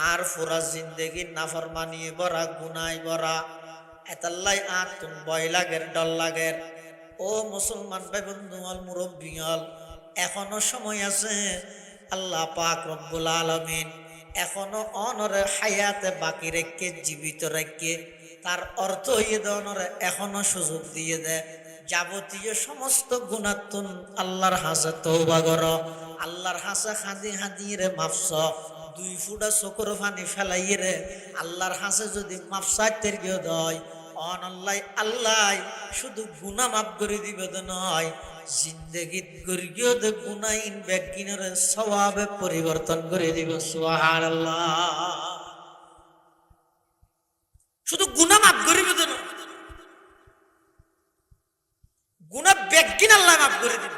আর ফুরা জিন্দেগি নাফরমানিয়ে বরা গুনাই বরা এতাল্লাই আর তুম ভয় লাগের ডর লাগের ও মুসলমান ভাই বন্ধু হল মুরব্বী হল এখনো সময় আছে আল্লাহ পাক রব্বুল আলামিন এখনো অনরে হায়াতে বাকি রেখে জীবিত রেখে তার অর্থ হইয়ে দেওয়ানরে এখনো সুযোগ দিয়ে দেয় যাবতীয় সমস্ত গুণাতুন আল্লাহর হাসে তওবা করো আল্লাহর হাসে হাদি হাদি রে মাফস 2 ফুটা চকুর পানি ফেলাই রে আল্লাহর হাসে যদি মাফসাতের গিয়ে দয় অন আল্লাহ আল্লাহ শুধু গুনাহ মাফ করে দিবে তো নয় জিন্দেগিত গরিও দে গুনাইন বেগিনের সওয়াবে পরিবর্তন করে দিবে সুবহানাল্লাহ শুধু গুনাহ মাফ করিবে তো নয় গুনাহ বেগিন আল্লাহ মাফ করে দিবে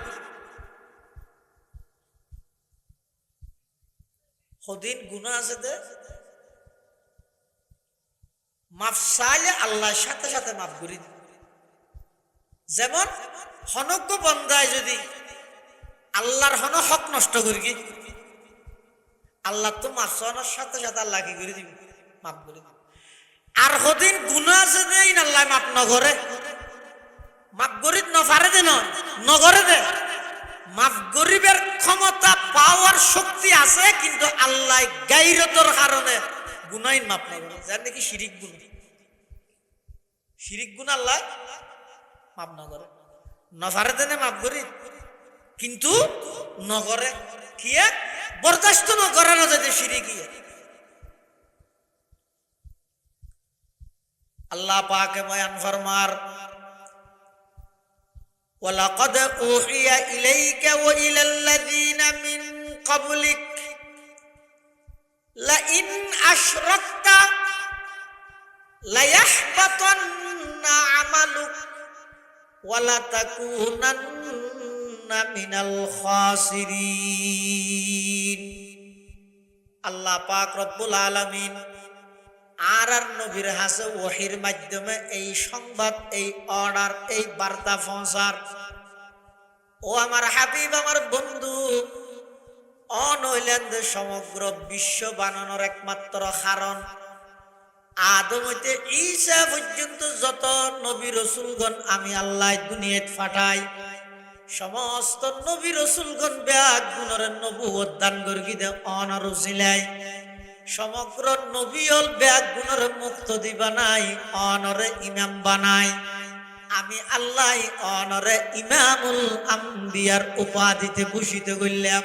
হদিন গুনাহ আছে দে মাফ চাইলে আল্লাহর সাথে সাথে মাফ করে দিবে যেমন হনজ্ঞ বন্দায় যদি আল্লাহর হন হক নষ্ট করি কি আল্লাহ তো মাফ চাওয়ানোর সাথে সাথে আল্লাহ কি করে দিবে মাফ করে দিবে আর হদিন গুনাহ আছে দে আল্লাহ মাফ নগরে মাফ গরিব নফারে দে নগরে দে মাফ গরিবের ক্ষমতা পাওয়ার শক্তি আছে কিন্তু আল্লাহ গায়রতর কারণে গুনাহ মাফ না করে যার নাকি শিরিক গুনাহ আল্লাহ মাফ না করে নফারে দেনে মাফ করি কিন্তু নগরে কিয়া বরদাস্ত ন করানো যাতে শিরিক আল্লাহ পাকে বয়ান ফরমার ওয়ালাকাদ উহিয়া ইলাইকা ওয়া ইলাল লাযিনা মিন ক্বাবলিক লা ইন আশরাকতা লা ইয়াহবাতান্না আমালুক ওয়ালা তাকুনান্না মিনাল খাসিরিন। আল্লাহ পাক রব্বুল আলামিন আর নবীর হাসে ওহির মাধ্যমে এই সংবাদ, এই অর্ডার, এই বার্তা পৌঁছার। ও আমার হাবিব, আমার বন্ধু, অনৈলেন সমগ্র বিশ্ব বানানোর একমাত্র কারণ আদম হইতে ঈসা পর্যন্ত যত নবী রসুলগণ আমি আল্লাহ দুনিয়াত পাঠাই, সমস্ত নবী রসুলগণ ব্যাগ গুণের নবুয়ত দান গর্গিদে অনার উসিলাই সমগ্র নবী হল ব্যাগ গুণের মুক্তি বানাই, অনরে ইমাম বানাই। আমি আল্লাহ অনরে ইমামুল আম্বিয়ার উপাধিতে ভূষিত করলাম।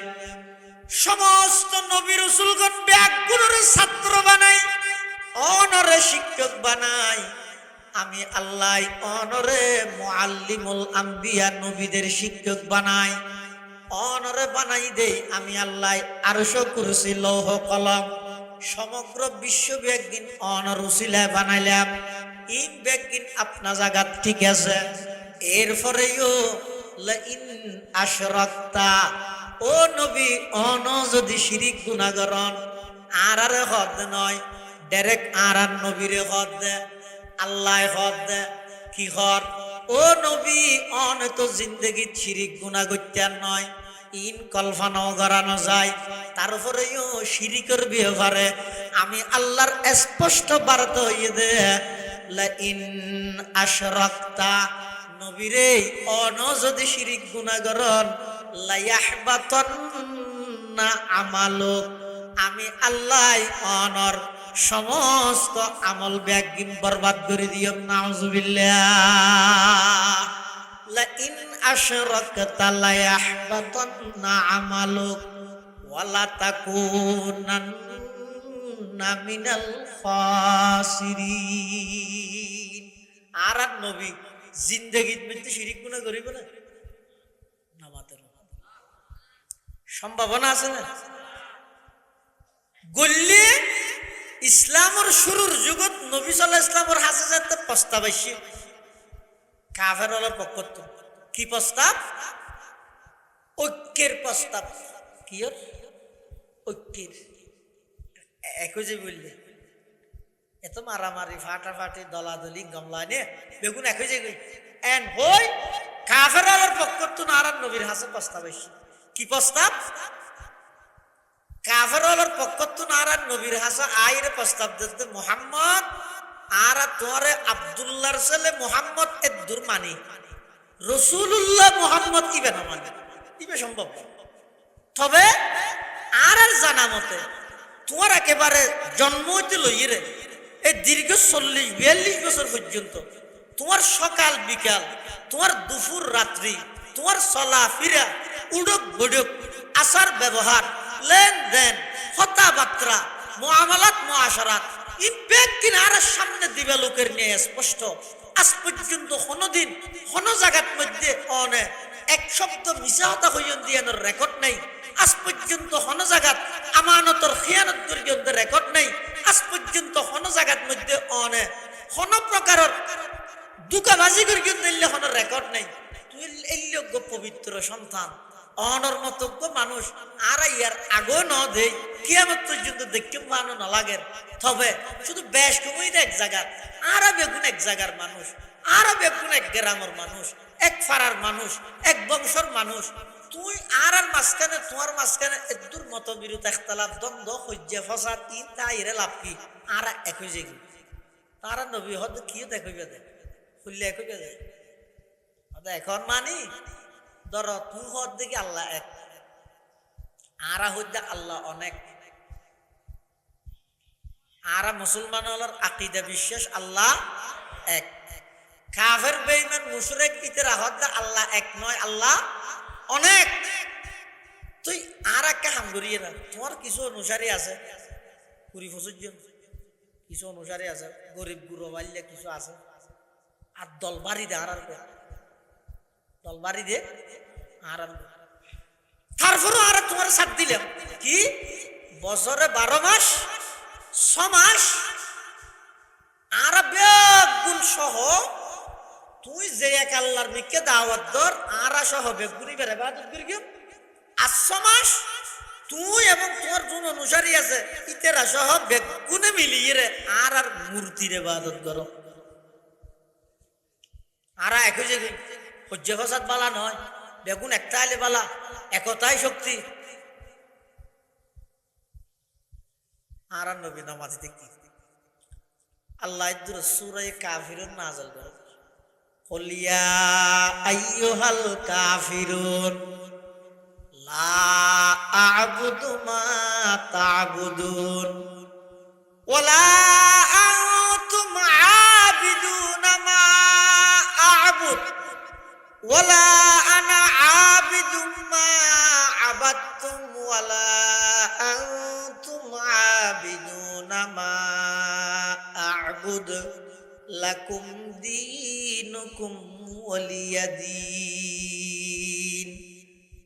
সমস্ত নবী রসুলগণ ব্যাগ গুণের ছাত্র বানাই, অনরে শিক্ষক বানাই। আমি আল্লাহ অনরে মুআল্লিমুল আম্বিয়া নবীদের শিক্ষক বানাই, অনরে বানাই দেই। আমি আল্লাহ আরশ কুরসি লৌহ কলম সমগ্র বিশ্ব ব্যাগিন অনর উসিলা বানাইলাম। ইন ব্যাগিন আপনা জায়গা ঠিক আছে। এরপরেও লাইন আশরাকতা, ও নবী অন যদি শিরিক গুনাহ করন আর হদ নয়, ডাইরেক্ট আর নবীরে হদ দে, আল্লাহ হদ দে। কি হর? ও নবী অন তো জিন্দগিত শিরিক গুনাহ করতেন নয়, ইন কল্পনাও করানো যায়। তারপরেও শিরিকের ব্যাপারে আমি আল্লাহর স্পষ্ট বার্তা হইয়ে দে, লাইন আশরাকতা, নবীরে অন যদি শিরিক গুনাহ করন লায়াহবাতান্না আমালুক, আমি আল্লাহ অনর সমস্ত আমল ব্যাগিন বরবাদ করে দিও। নাউজুবিল্লাহ। লাইন আশরাকতা লায়াহবাতান্না আমালুক ওয়ালা তাকুনান্না মিনাল খাসিরিন। আর নবী জিন্দেগিত মধ্যে শিরিক গুনাহ করিব না? নামাতের সম্ভাবনা আছে না? গল্লে ইসলামের শুরুর যুগত নবী সাল্লাল্লাহু আলাইহি ইসলামের হাসে যেতে প্রস্তাব আসছে কাফের হলার পক্ষ। কি প্রস্তাব? ঐক্যের প্রস্তাব। কি ঐক্যের? একই যে বললে এত মারামারি ফাটাফাটি দলাদলি গামলা নিয়ে বেগুন একই যে এন হই কাফের হলার পক্ষ তো নারায়ণ নবীর হাসে প্রস্তাব আসছে। কি প্রস্তাব? কাফের হলার পক্ষ তো নারায়ণ নবীর হাসে আইরে প্রস্তাব দিতে, মুহাম্মদ আর তোমারে আব্দুল্লাহর ছেলে মুহাম্মদ এদ্দুর মানি, রসুল্লাহ মুহাম্মদ ইবে না মানে, ইবে সম্ভব। তবে আর জানা মতে তোমার একেবারে জন্ম হইতে লইরে এই দীর্ঘ 40-42 বছর পর্যন্ত তোমার সকাল বিকাল, তোমার দুপুর রাত্রি, তোমার চলা ফিরা, উড়ক বড়ক, আচার ব্যবহার, লেনদেন, কথাবার্তা, মুআমালাত মুআশারাত ইবেকিন আর সামনে দিবে লোকের নিয়ে স্পষ্ট। আজ পর্যন্ত কোনদিন কোন জায়গার মধ্যে অনে এক শব্দ মিছা কথা হইন দিয়ানোর রেকর্ড নাই। আজ পর্যন্ত কোন জায়গাত আমানতর খিয়ানত পর্যন্ত রেকর্ড নাই। আজ পর্যন্ত কোন জায়গার মধ্যে অনে কোন প্রকারের দুকাবাজি পর্যন্ত কোন রেকর্ড নাই। তুই এই যোগ্য পবিত্র সন্তান অনর মতো মানুষ আর ইয়ার আগো ন দেই কিয়ামত পর্যন্ত দেখতে মানো না লাগে। তবে শুধু বেশ কমই এক জায়গার আর বেগুন এক জায়গার মানুষ, আর বেগুন এক গ্রামের মানুষ, এক ফারার মানুষ, এক বংশর মানুষ। তুই আর মাঝখানে তোমার মাঝখানে এদুর মত বিরোধ একতলাফ দ্বন্দ্ব হজ্জা ফসাদ ইন তাইরে লাভ কি? আর একই জায়গা তারা নবী হদ কি দেখবে দেয় খুললে একই দেয়। এখন মানি ধর তুই হদ দেখি আল্লাহ এক, আরা হইতে আল্লাহ অনেক। আরা মুসলমান হলার আকীদা বিশ্বাস আল্লাহ এক। কাফের বেঈমান মুশরিক ইতরা হদ আল্লাহ এক নয়, আল্লাহ অনেক। তুই আর একটা হাম করিয়ে না, তোমার কিছু অনুসারী আছে 20-25 জন, কিছু অনুসারী আছে গরিব গুরু বাল্যা কিছু আছে, আর দলবাড়ি দে আর দলবাড়ি দে আর তারপরে আর তোমার সাথ দিলাম কি বছরে 12 মাস 6 মাস আর বেগুন সহ তুই যে এক আল্লাহর মিকে দাওয়াত দর আর আসা হবে গুনি বেড়ে বাদত করি কেউ 800 মাস তুই এবং তোমার যোন অনুসারী আছে ইতের আসা হবে গুনে মিলিয়ে রে আর আর মূর্তির ইবাদত করো আর একই যে সহ্য ফসাদ বালা নয় বেগুন একটা আলে বালা একতাই শক্তি আর আর নবী নামাজ দেখি আল্লাহ সূরা কাফিরুন নাযিল করে قل يا أيها الكافرون لا أعبد ما تعبدون ولا أنتم عابدون ما أعبد ولا أنا عابد ما عبدتم ولا أنتم عابدون ما أعبد লাকুম দীনুকুম ওয়ালিয়া দীন।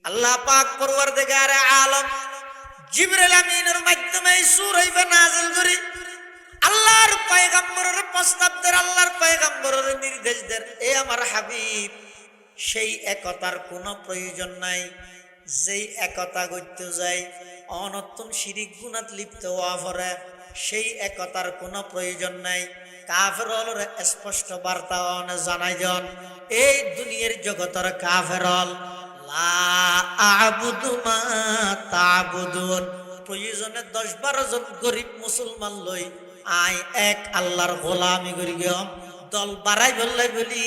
আল্লাহ পাক পরওয়ারদিগারে আলম জিবরাইল আমিনের মাধ্যমে এই সূরা নাযিল করি আল্লাহর পয়গম্বরের প্রস্তাব দের আল্লাহর পয়গম্বরের নির্দেশ দের এ আমার হাবিব সেই একতার কোনো প্রয়োজন নাই যেই একতা করতে যায় অনর্থন শিরিক গুনাত লিপ্ত হওয়া পরে সেই একতার কোনো প্রয়োজন নাই কাফের হল স্পষ্ট বার্তা জানাই জন এই দুনিয়ার জগতের কাফের হল লা আ'বুদু মা তা'বুদুন প্রয়োজনে 10-12 জন গরিব মুসলমান লই আই এক আল্লাহর গোলামি করি গম দল বাড়াই বললাই বলি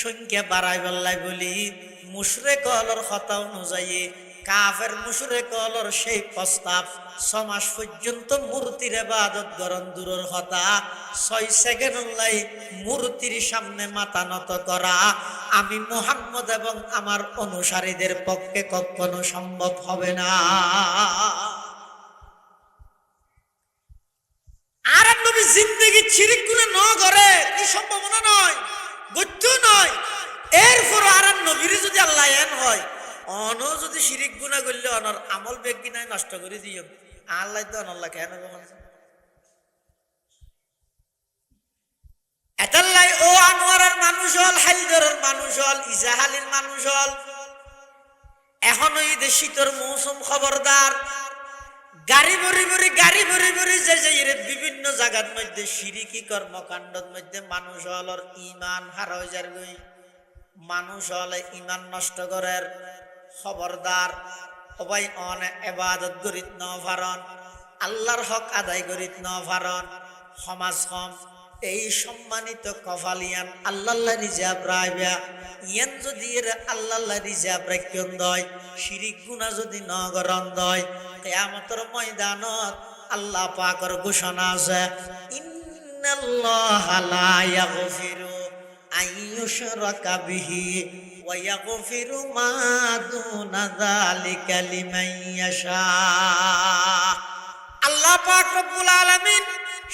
সংখ্যা বাড়াই বললাই বলি মুশরিক হলর কথা অনুযায়ী কাফের মুশরিক হলর সেই প্রস্তাব 6 মাস পর্যন্ত মূর্তির ইবাদত করন দূরের কথা 6 সেকেন্ড লাই মূর্তির সামনে মাথা নত করা আমি মুহাম্মদ এবং আমার অনুসারীদের পক্ষে কখনো সম্ভব হবে না। আর নবী জিন্দেগি শিরিক গুনাহ ন করে কি সম্ভাবনা নয় গত্য নয় এরপর আর নবীর যদি আল্লাহ এন হয় অন যদি শিরিক গুনাহ করলে অনর আমল বেগি নাই নষ্ট করে দিও আল্লাহ তো আল্লাহ কেন বলছে এতাল্লাই ও আনোয়ারের মানুষ হল হালদরের মানুষ হল ইজাহালির মানুষ হল এখন ওই শীতর মৌসুম খবরদার গাড়ি ভরি ভরি যে বিভিন্ন জায়গার মধ্যে শিরিকি কর্মকাণ্ডের মধ্যে মানুষ হলর ইমান হারা যার গই মানুষ হলে ইমান নষ্ট করার খবরদার সবাই অন ইবাদত করিত ন পারন আল্লাহর হক আদায় করিত ন পারন সমাজ কম এই সম্মানিত কফালিয়ান আল্লাহ রিজাব রাইবা ইয়ান যদি আল্লাহ রিজাব রাখিয়ন দয় শিরিক গুনাহ যদি ন করন দয় কিয়ামতের ময়দানত আল্লাহ পাকের ঘোষণা আছে ইন্নাল্লাহা লা ইয়াগফিরু আইয়ুশরাকা বিহি ওয়া ইয়াগফিরু মা দুনা যালিকা লিমান ইয়াশা। আল্লাহ পাক রব্বুল আলামিন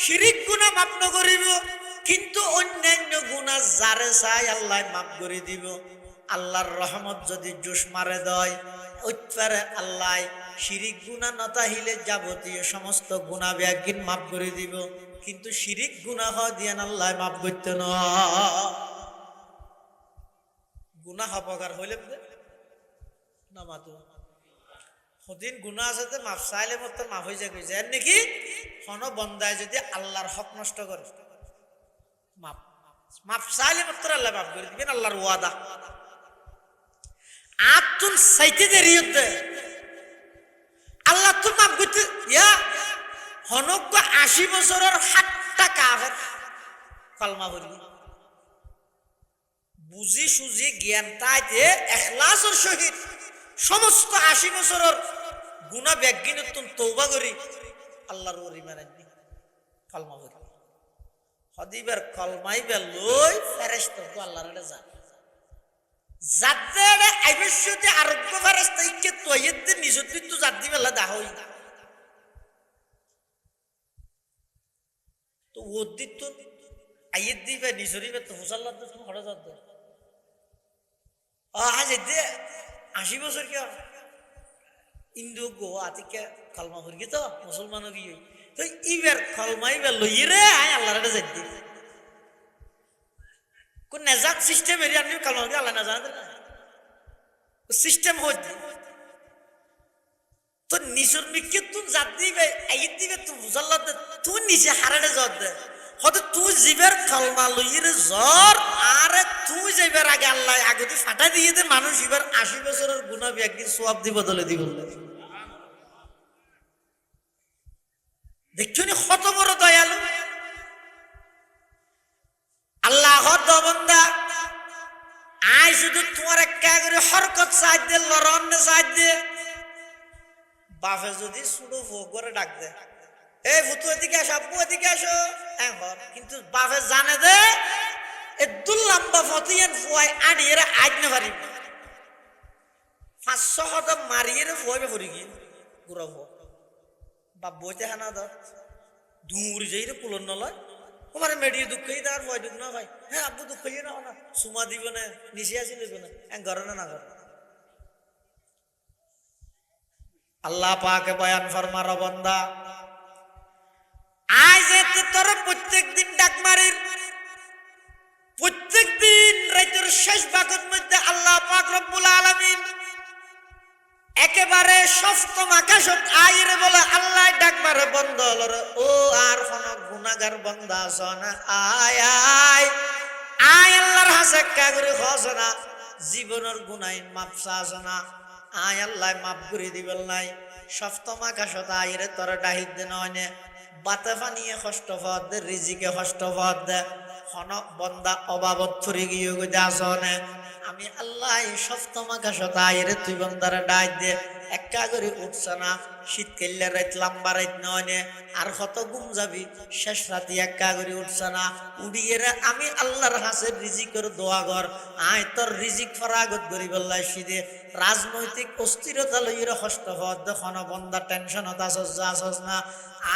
শিরিক গুনাহ মাফ ন করিব কিন্তু অন্যান্য গুনাহ যারে চাই আল্লাহ মাফ করে দিব। আল্লাহর রহমত যদি জোশ মারে দেয় ওইপারে আল্লাহ শিরিক গুনাহ নতাহিলে যাবতীয় সমস্ত গুনাহ ব্যাগিন মাফ করে দিব কিন্তু শিরিক গুনাহ দিয়ান আল্লাহ মাফ করতে না গুনাহ অপকার হইলে না মাতো সদিন গুনাহ আছে মাফ চাইলে মত মাফ হয়ে যায় কইছে এর নাকি কোন বন্দায় যদি আল্লাহর হক নষ্ট করে মাফ মাফ চাইলে মত আল্লাহ মাফ করে দিবেন আল্লাহর ওয়াদা আতুন সাইতে দেরি হতে আল্লাহ তো মাফ করতে ইয়া হনক 80 বছরের 7টা কাফের কলমা পড়ি বুঝি সুজি জ্ঞান তাইতে ইখলাসের সহিত সমস্ত 80 বছরের গুনাহ ব্যাগিনতুন তওবা করি আল্লাহর ওরি মারানি কলমা পড়ি হদিবার কলমাই বেলই ফেরেশতা তো আল্লাহর কাছে যায় জাতে আইবশ্যতে আরোগ্য ফেরেশতা ইকে তয়িতে নিজতি তো জাতি বেলা দা হই তো ওদিত তো আইত দিবে নিজরিবে তো হুসাল্লাহ তো খড়া যাত আজ দে 80 বছর কি ইন্দু গো আতিকে কলমা হরগি তো মুসলমান হই তো ইবার কলমাই বে লইরে আয় আল্লাহর কাছে যাই কোন নেজাত সিস্টেম এরিয়া নিয়ে কালো আল্লাহ না জানা সিস্টেম হচ্ছে তো নিচুর মিকে তুই জাত দিবে এই দিবে তুই বুঝাল্লা তুই নিচে হারাড়ে জ্বর দে হয়তো তুই জীবের কলমা লইয়ের জ্বর আরে তুই যাইবার আগে আল্লাহ আগে তুই ফাটা দিয়ে দে মানুষ এবার 80 বছরের গুণা একদিন সোয়াব দি বদলে দিব দেখছো নি কত বড় দয়ালু আল্লাহ দবন্দা আই শুধু তোমার একটা করে হরকত সাজ দে লরণ সাজ দে বাপে যদি শুধু ভোগ করে ডাক দে এই ভুতু এদিকে আসো আব্বু এদিকে আসো কিন্তু বাপে জানে দে এ দুল্লাম্বা ফতিয়ান ফুয়াই আড়িয়ে আজ না পারি 500 হত মারিয়ে ফুয়াবে ফুরি গিয়ে গুড়া ফুয়া বাপ বইতে হানা ধর দূর যাই রে কুলন নলয় তোমার মেডিয়ে দুঃখই তার ভয় দুঃখ না ভাই হ্যাঁ আব্বু দুঃখই না না সুমা দিব না নিচে আসি নেব না ঘরে না ঘর আল্লাহ পাকে বয়ান ফরমার বন্দা আজ তোর প্রত্যেক দিন ডাক মারির প্রত্যেক দিন রাতের শেষ ভাগের মধ্যে আল্লাহ পাক রব্বুল আলামিন একেবারে সপ্তম আকাশত আইরে বলে আল্লাহ ডাক মারে বন্ধ হলো ও আর কোন গুনাহগার বান্দা শোনা আয় আয় আয় আল্লাহর হাসে কাগরে খসনা জীবনের গুনাহ মাপ চাসনা আয় আল্লাহ মাপ করে দিবেল নাই সপ্তম আকাশত আইরে তোর ডাহিদ দেন হয়নে বাতে পানিয়ে কষ্ট পদ দে রিজিকে কষ্ট পদ দে কোন বন্দা অভাবত ফুরি গিয়ে গো আসনে আমি আল্লাহ সপ্তম আকাশত আইরে তুই বন্দারে ডাক দে একা করে উঠছ না শীতকালে রাত লম্বা রাত নয় আর কত ঘুম যাবি শেষ রাতে একা করে উঠছ না উড়িয়ে আমি আল্লাহর হাসে রিজিকের দোয়া কর আয় তোর রিজিক ফরাগত করি বললাই সিদে রাজনৈতিক অস্থিরতা লইয়ের কষ্ট হওয়ার দেখো বন্দা টেনশনত আসস না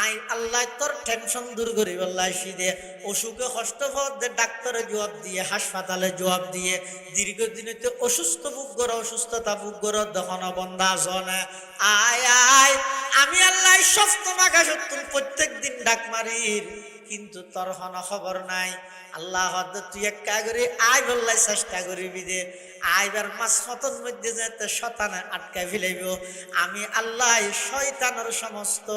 আই আল্লাহ তোর টেনশন দূর করি বললাই সিদে অসুখে কষ্ট হওয়ার ডাক্তারে জবাব দিয়ে হাসপাতালে জবাব দিয়ে দীর্ঘদিনেতে অসুস্থ ভোগ করো অসুস্থতা ভোগ করো দেখো বন্দা আসনে আয় আয় আমি আল্লাহ সপ্তম আকাশত তুই প্রত্যেক দিন ডাক মারির কিন্তু তোর কোনো খবর নাই আল্লাহ তুই একা করে আয় বললাই চেষ্টা করিবি দে আইবার মাস ফতন মধ্যে যেতে শতানে আটকায় ফেলাইব আমি আল্লাহ শয়তানের সমস্ত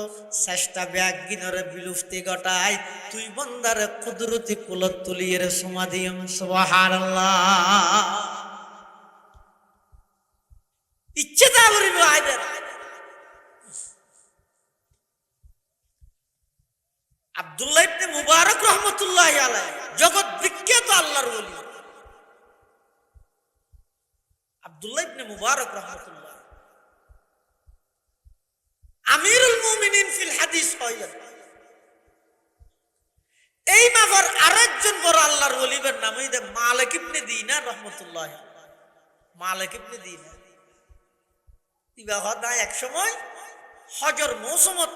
চেষ্টা ব্যাগিনরে বিলুপ্তি ঘটাই তুই বন্দারে কুদরতি কুলত তুলিয়ে রে সুমা দিম সুবহানাল্লাহ ইচ্ছে তা করিব আইবার আব্দুল্লাহ ইবনে মুবারক রহমাতুল্লাহি আলাইহি জগৎ বিখ্যাত আল্লাহর ওলি আব্দুল্লাহ ইবনে মুবারক রহমাতুল্লাহ আমিরুল মুমিনিন ফিল হাদিস কইলেন এই মাফার আরেকজন বড় আল্লাহর ওলির নাম হইছে মালিক ইবনে দিনার রহমাতুল্লাহ মালিক ইবনে দিনার ইবা হদা এক সময় হজর মৌসুমত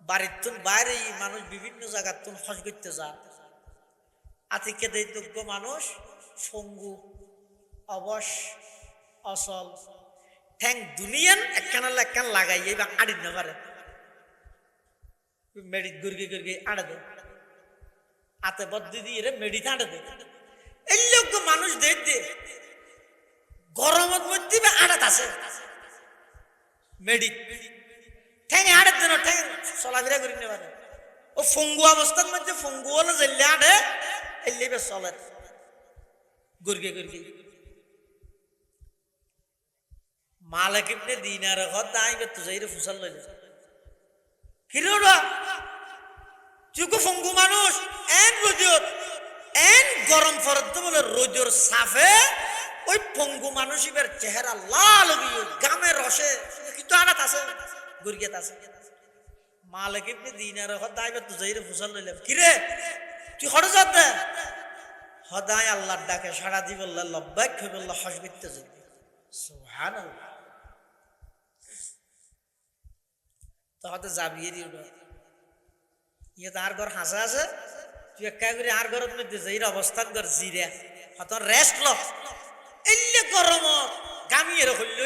বাড়ির বাইরে মানুষ বিভিন্ন জায়গার তুন হজ করতে যায় আতিকে যোগ্য মানুষ ফঙ্গু অবশ অসল ঠ্যাং দুনিয়ান একখান লাগাইয়ে বা আড়ি না পারে মেডিত গুরগি গুরগি আড়ে দে আতে বদ্দি দিয়ে মেডিত আড়ে দে এই যোগ্য মানুষ দে গরমের মধ্যে আড়াত আছে মেডিত ঠ্যাঙে আড়ে দেন ঠ্যাং চলাফেরা করি না পারে ও ফঙ্গু অবস্থার মধ্যে ফঙ্গু হলে জেলে আড়ে এলে বেশ চলে গুরগে গুরগে মালিক ইবনে দিনার ঘর দাইবে তো যাইরে ফুসাল লইলে কিরোরা তুই কো ফঙ্গু মানুষ এন রোজর এন গরম ফরত বলে রোজর সাফে ওই ফঙ্গু মানুষ ইবের চেহারা লাল গিয়ে গামে রসে কিন্তু আড়াত আছে গুরগেত আছে মালিক ইবনে দিনার ঘর দাইবে তো যাইরে ফুসাল লইলে কিরে তুই হঠাৎ যাত দে হদায় আল্লাহর ডাকে সাড়া দি বললে লব্বাইক হয়ে বলল হজ করতে যাবি সুবহানাল্লাহ তাহলে যাবি ইয়ে তো আর ঘর হাসা আছে তুই একা করে আর ঘরের মধ্যে যাই অবস্থান কর জিরে হত রেস্ট ল এলে গরম গামিয়ে হইল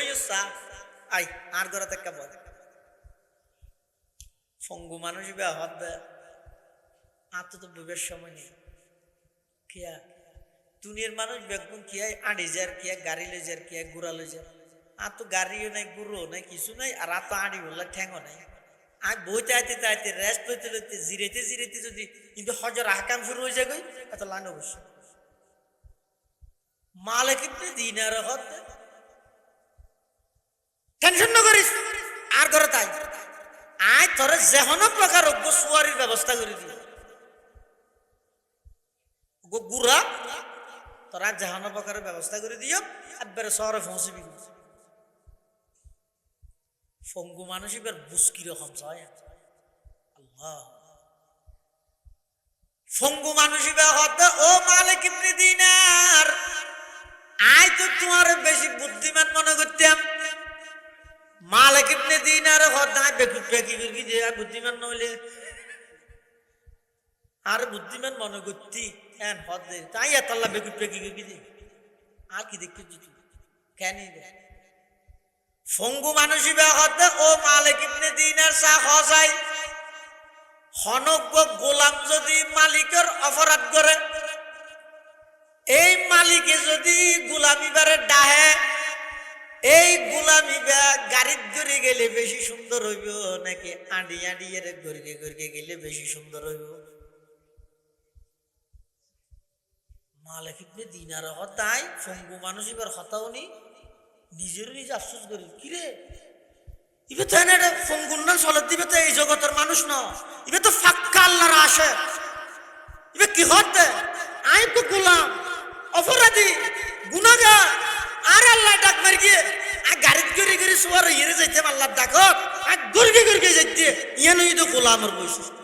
আই আর ঘরে একটা বল ফঙ্গু মানুষ হদ দে আর তো বুবের সময় নেই কিয়া দুনিয়ার মানুষ বেগুন কি হয় আড়ি যার কি গাড়ি লই যার কি গুড়া লই যার আর তো গাড়িও নাই গুড়ো নাই কিছু নাই আর তো আড়ি বললে ঠ্যাংও নাই আর বইতে আইতে আইতে রেস্ট লইতে লইতে জিরাইতে যদি কিন্তু হজর আহকাম শুরু হয়ে যায় গই এত লাইন অবশ্য মালিক ইবনে দিনার হদ টেনশন না করিস আর করে তাই আয় তোর যেহন প্রকার অজ্ঞ সুয়ারির ব্যবস্থা করে দিল গুড়া তোরা যেহন প্রকারের ব্যবস্থা করে দিও একবারে শহরে পৌঁছবি ফঙ্গু মানুষ এবার বুঝ কিরকম হয় আল্লাহ ফঙ্গু মানুষ ও মালিক ইবনে দিনার আয় তো তোমার বেশি বুদ্ধিমান মনে করতাম মালিক ইবনে দিনার হদায় বেকুব বেকি করকি যে বুদ্ধিমান নইলে আর বুদ্ধিমান মনে করতি হ্যাঁ হদ দে তাই এতাল্লা বেকুব বেকি করকি যে আর কি দেখতে দিত কেন ফঙ্গু মানুষই হতে ও মালিক ইবনে দিনার চা হসাই হনজ্ঞ গোলাম যদি মালিকের অপরাধ করে এই মালিকে যদি গোলামি বারে ডাহে এই গোলামি বা গাড়ির ধরে গেলে বেশি সুন্দর হইব নাকি আঁডি আঁডি এর গড়িয়ে গড়িয়ে গেলে বেশি সুন্দর হইব মালিক ইবনে দিনার হতাই ফঙ্গু মানুষ এবার হতাও নি নিজের নিজে আফসোস করি কিরে ইবে তো এনে ফঙ্গুন না চলে দিবে তো এই জগতের মানুষ ন ইবে তো ফাক্কা আল্লাহর আসে ইবে কি হতে আই তো গোলাম অপরাধী গুনাহগার আর আল্লাহ ডাক মার গিয়ে আর গাড়ি গড়ি গড়ি সোয়ার হিরে যাইতে আল্লাহর ডাক আর গড়গে গড়গে যাইতে ইয়ানই তো গোলামের বৈশিষ্ট্য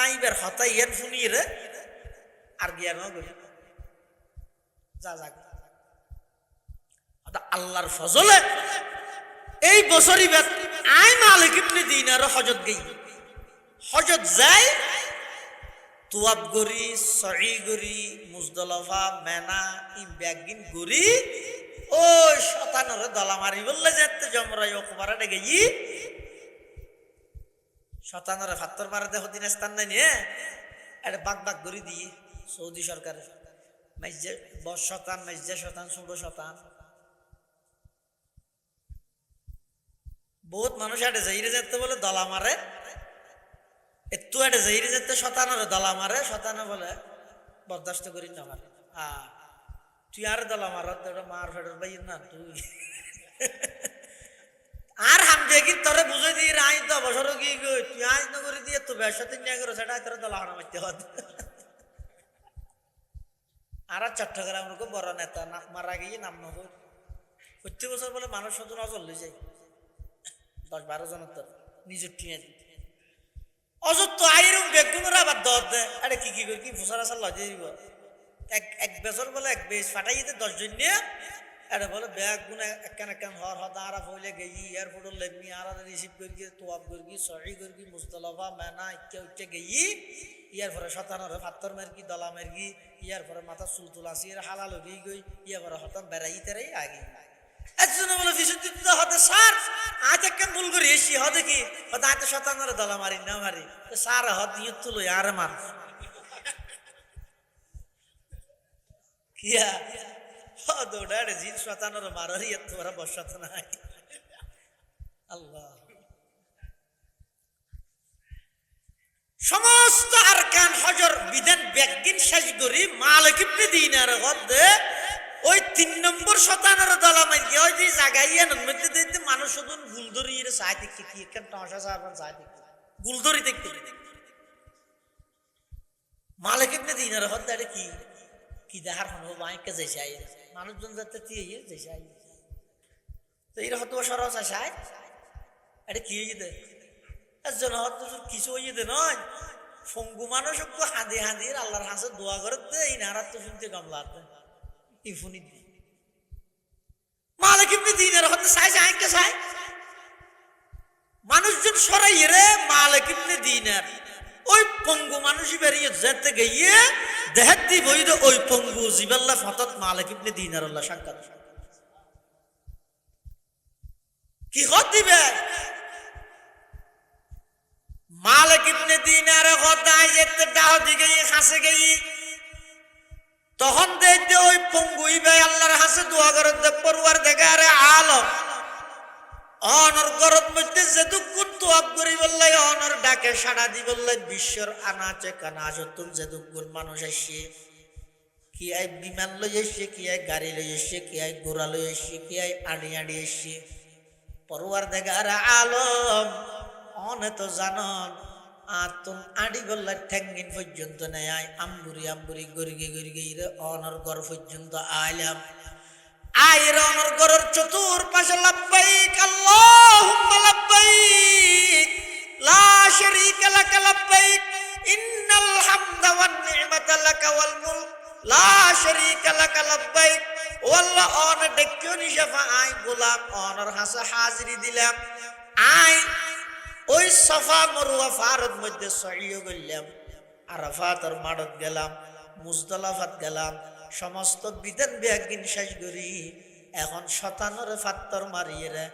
আইবার হতাই ইয়ান শুনি রে আর গিয়া ন গরি যা যা আল্লাহর ফজলে এই বছরই আই মালিক ইবনে দিনার হজত গই হজত যাই তুয়াব গরি সঈ গরি মুজদলফা মেনা ই ব্যাগিন গরি ও শতানরে দলা মারি বললে যেতে জমরাই ওকবারে ডেগেই শতানরে ফাত্তর মারে দেহ দিন স্থান নাই নিয়ে এটা বাক বাক গরি দিয়ে সৌদি সরকারের মাইজে 10 শতান মাইজে শতান 16 শতান বহুত মানুষ আটে যাইরে যেতে বলে দলা মারে একটু আটে যাইরে যেতে শতানরে দলা মারে শতানে বলে বরদাস্ত করি না মারে তুই আর দলা মার মার ফেডর ভাই না তুই আর হাম দেখি তোরে বুঝে দিয়ে আই তো বছর কি তুই আজ নগরী দিয়ে তো ব্যবসাতে নিয়ে গেল সেটা তোর দলা হারা মারতে হতে আর চট্টগ্রামের খুব বড় নেতা মারা গিয়ে নাম নহর 25 বছর বলে মানুষ শুধু নজর লই যায় 10-12 জনের তোর নিজের টিনে অযত তো আইরম বেগুনের আবার দর দেয় আরে কি কি কি ফুসার আসার লজে দিব এক বছর বলে এক বেশ ফাটাই যেতে 10 জন নিয়ে আরে বলে ব্যাগ গুনে একখান হর হদা আরা ফইলে গেই এয়ারপোর্ট লেবনি আরা রিসিভ করি গিয়ে তোয়াব করি গিয়ে সহি করি গিয়ে মুস্তলাফা মেনা ইচ্ছা গেই ইয়ার পরে শতানরে পাত্তর মারকি দলা মারকি ইয়ার পরে মাথা চুল তুলাসি হালাল হয়ে গই ইয়ার পরে হতাম বেড়াই তেরাই আগে একজন বলে বিশুদ্ধ হতে সার আজ একখান ভুল করি এসি হতে কি হতে আজ শতানরে দলা মারি না মারি সার হত নিয়ে তুলো আর মার কিয়া দৌড়াড়ে জিন শতানর মারারি এত ওরা বসাত নাই আল্লাহ সমস্ত আরকান হজর বিধান ব্যাগিন শেষ করি মালিক ইবনে দিনার হদে ওই 3 নম্বর শতানর দলা মাইকে ওই যে জাগাইয়া নমতে দিতে মানুষ শুধু গুলদরি এর সাই দেখতে কি একখান টসা সাবান সাই দেখতে গুলদরি দেখতে মালিক ইবনে দিনার হদে এটা কি কি দেখার হলো মাইকে যাই চাই মানুষজন যাতে দিয়ে যাই চাই তো এর হতো সরস আসায় এটা কি হয়ে দেয় একজন হতো কিছু হয়ে দে নয় ফঙ্গু মানুষ একটু হাঁদি হাঁদির আল্লাহর হাসে দোয়া করে দে এই নারাত তো শুনতে কামলা ইফুনি দি মালিক ইবনে দিনার হতে চাই যায় কে চাই মানুষজন সরাই রে মালিক ইবনে দিনার ওই পঙ্গু মানুষই বেরিয়ে যেতে গিয়ে দেহাত দি বইদ ওই পঙ্গু জিবাল্লাহ ফতত মালিক ইবনে দিনার আল্লাহ সাক্ষাৎ কি হত দিবে মালিক ইবনে দিনার হতায় যেতে হাসে গেই তখন দেখতে ওই পঙ্গুই ভাই আল্লাহর হাসে দোয়া করে দে পরওয়ার দেখে আরে আলম অনর গরত মধ্যে যে দুঃখ তো আপ করি বললে অনর ডাকে সাড়া দি বললে বিশ্বর আনাচে কানাচে তুম যে দুঃখ মানুষ আসছে কি আই বিমান লই এসছে কি আই গাড়ি লই এসছে কি আই ঘোড়া লই এসছে কি আই আড়ি আড়ি এসছে পরওয়ার দেখে আরে আলম অনে তো জানন আর তুম আড়ি গল্লা ঠ্যাঙ্গিন পর্যন্ত নেয় আয় আম্বুরি আম্বুরি গরিগে গরিগে রে অনর ঘর পর্যন্ত আইলাম আয়ের অনর ঘরের চতুর্পাশে লাব্বাইক আল্লাহুম্মা লাব্বাইক লা শারীকা লাক লাব্বাইক ইন্নাল হামদা ওয়ান নি'মাতা লাক ওয়াল মুলক লা শারীকা লাক লাব্বাইক ও আল্লাহ অন ডেকিও নিশাফা আই গোলাম অনর হাসা হাজিরি দিলাম আই ওই সাফা মরুয়া ফারদ মধ্যে সহিও গেলাম আরাফাতের মাঠত গেলাম মুজদালাফাত গেলাম সমস্ত বিধান ব্যাগিন শেষ করি এখন শতানরে ফাত্তর মারিয়ে রে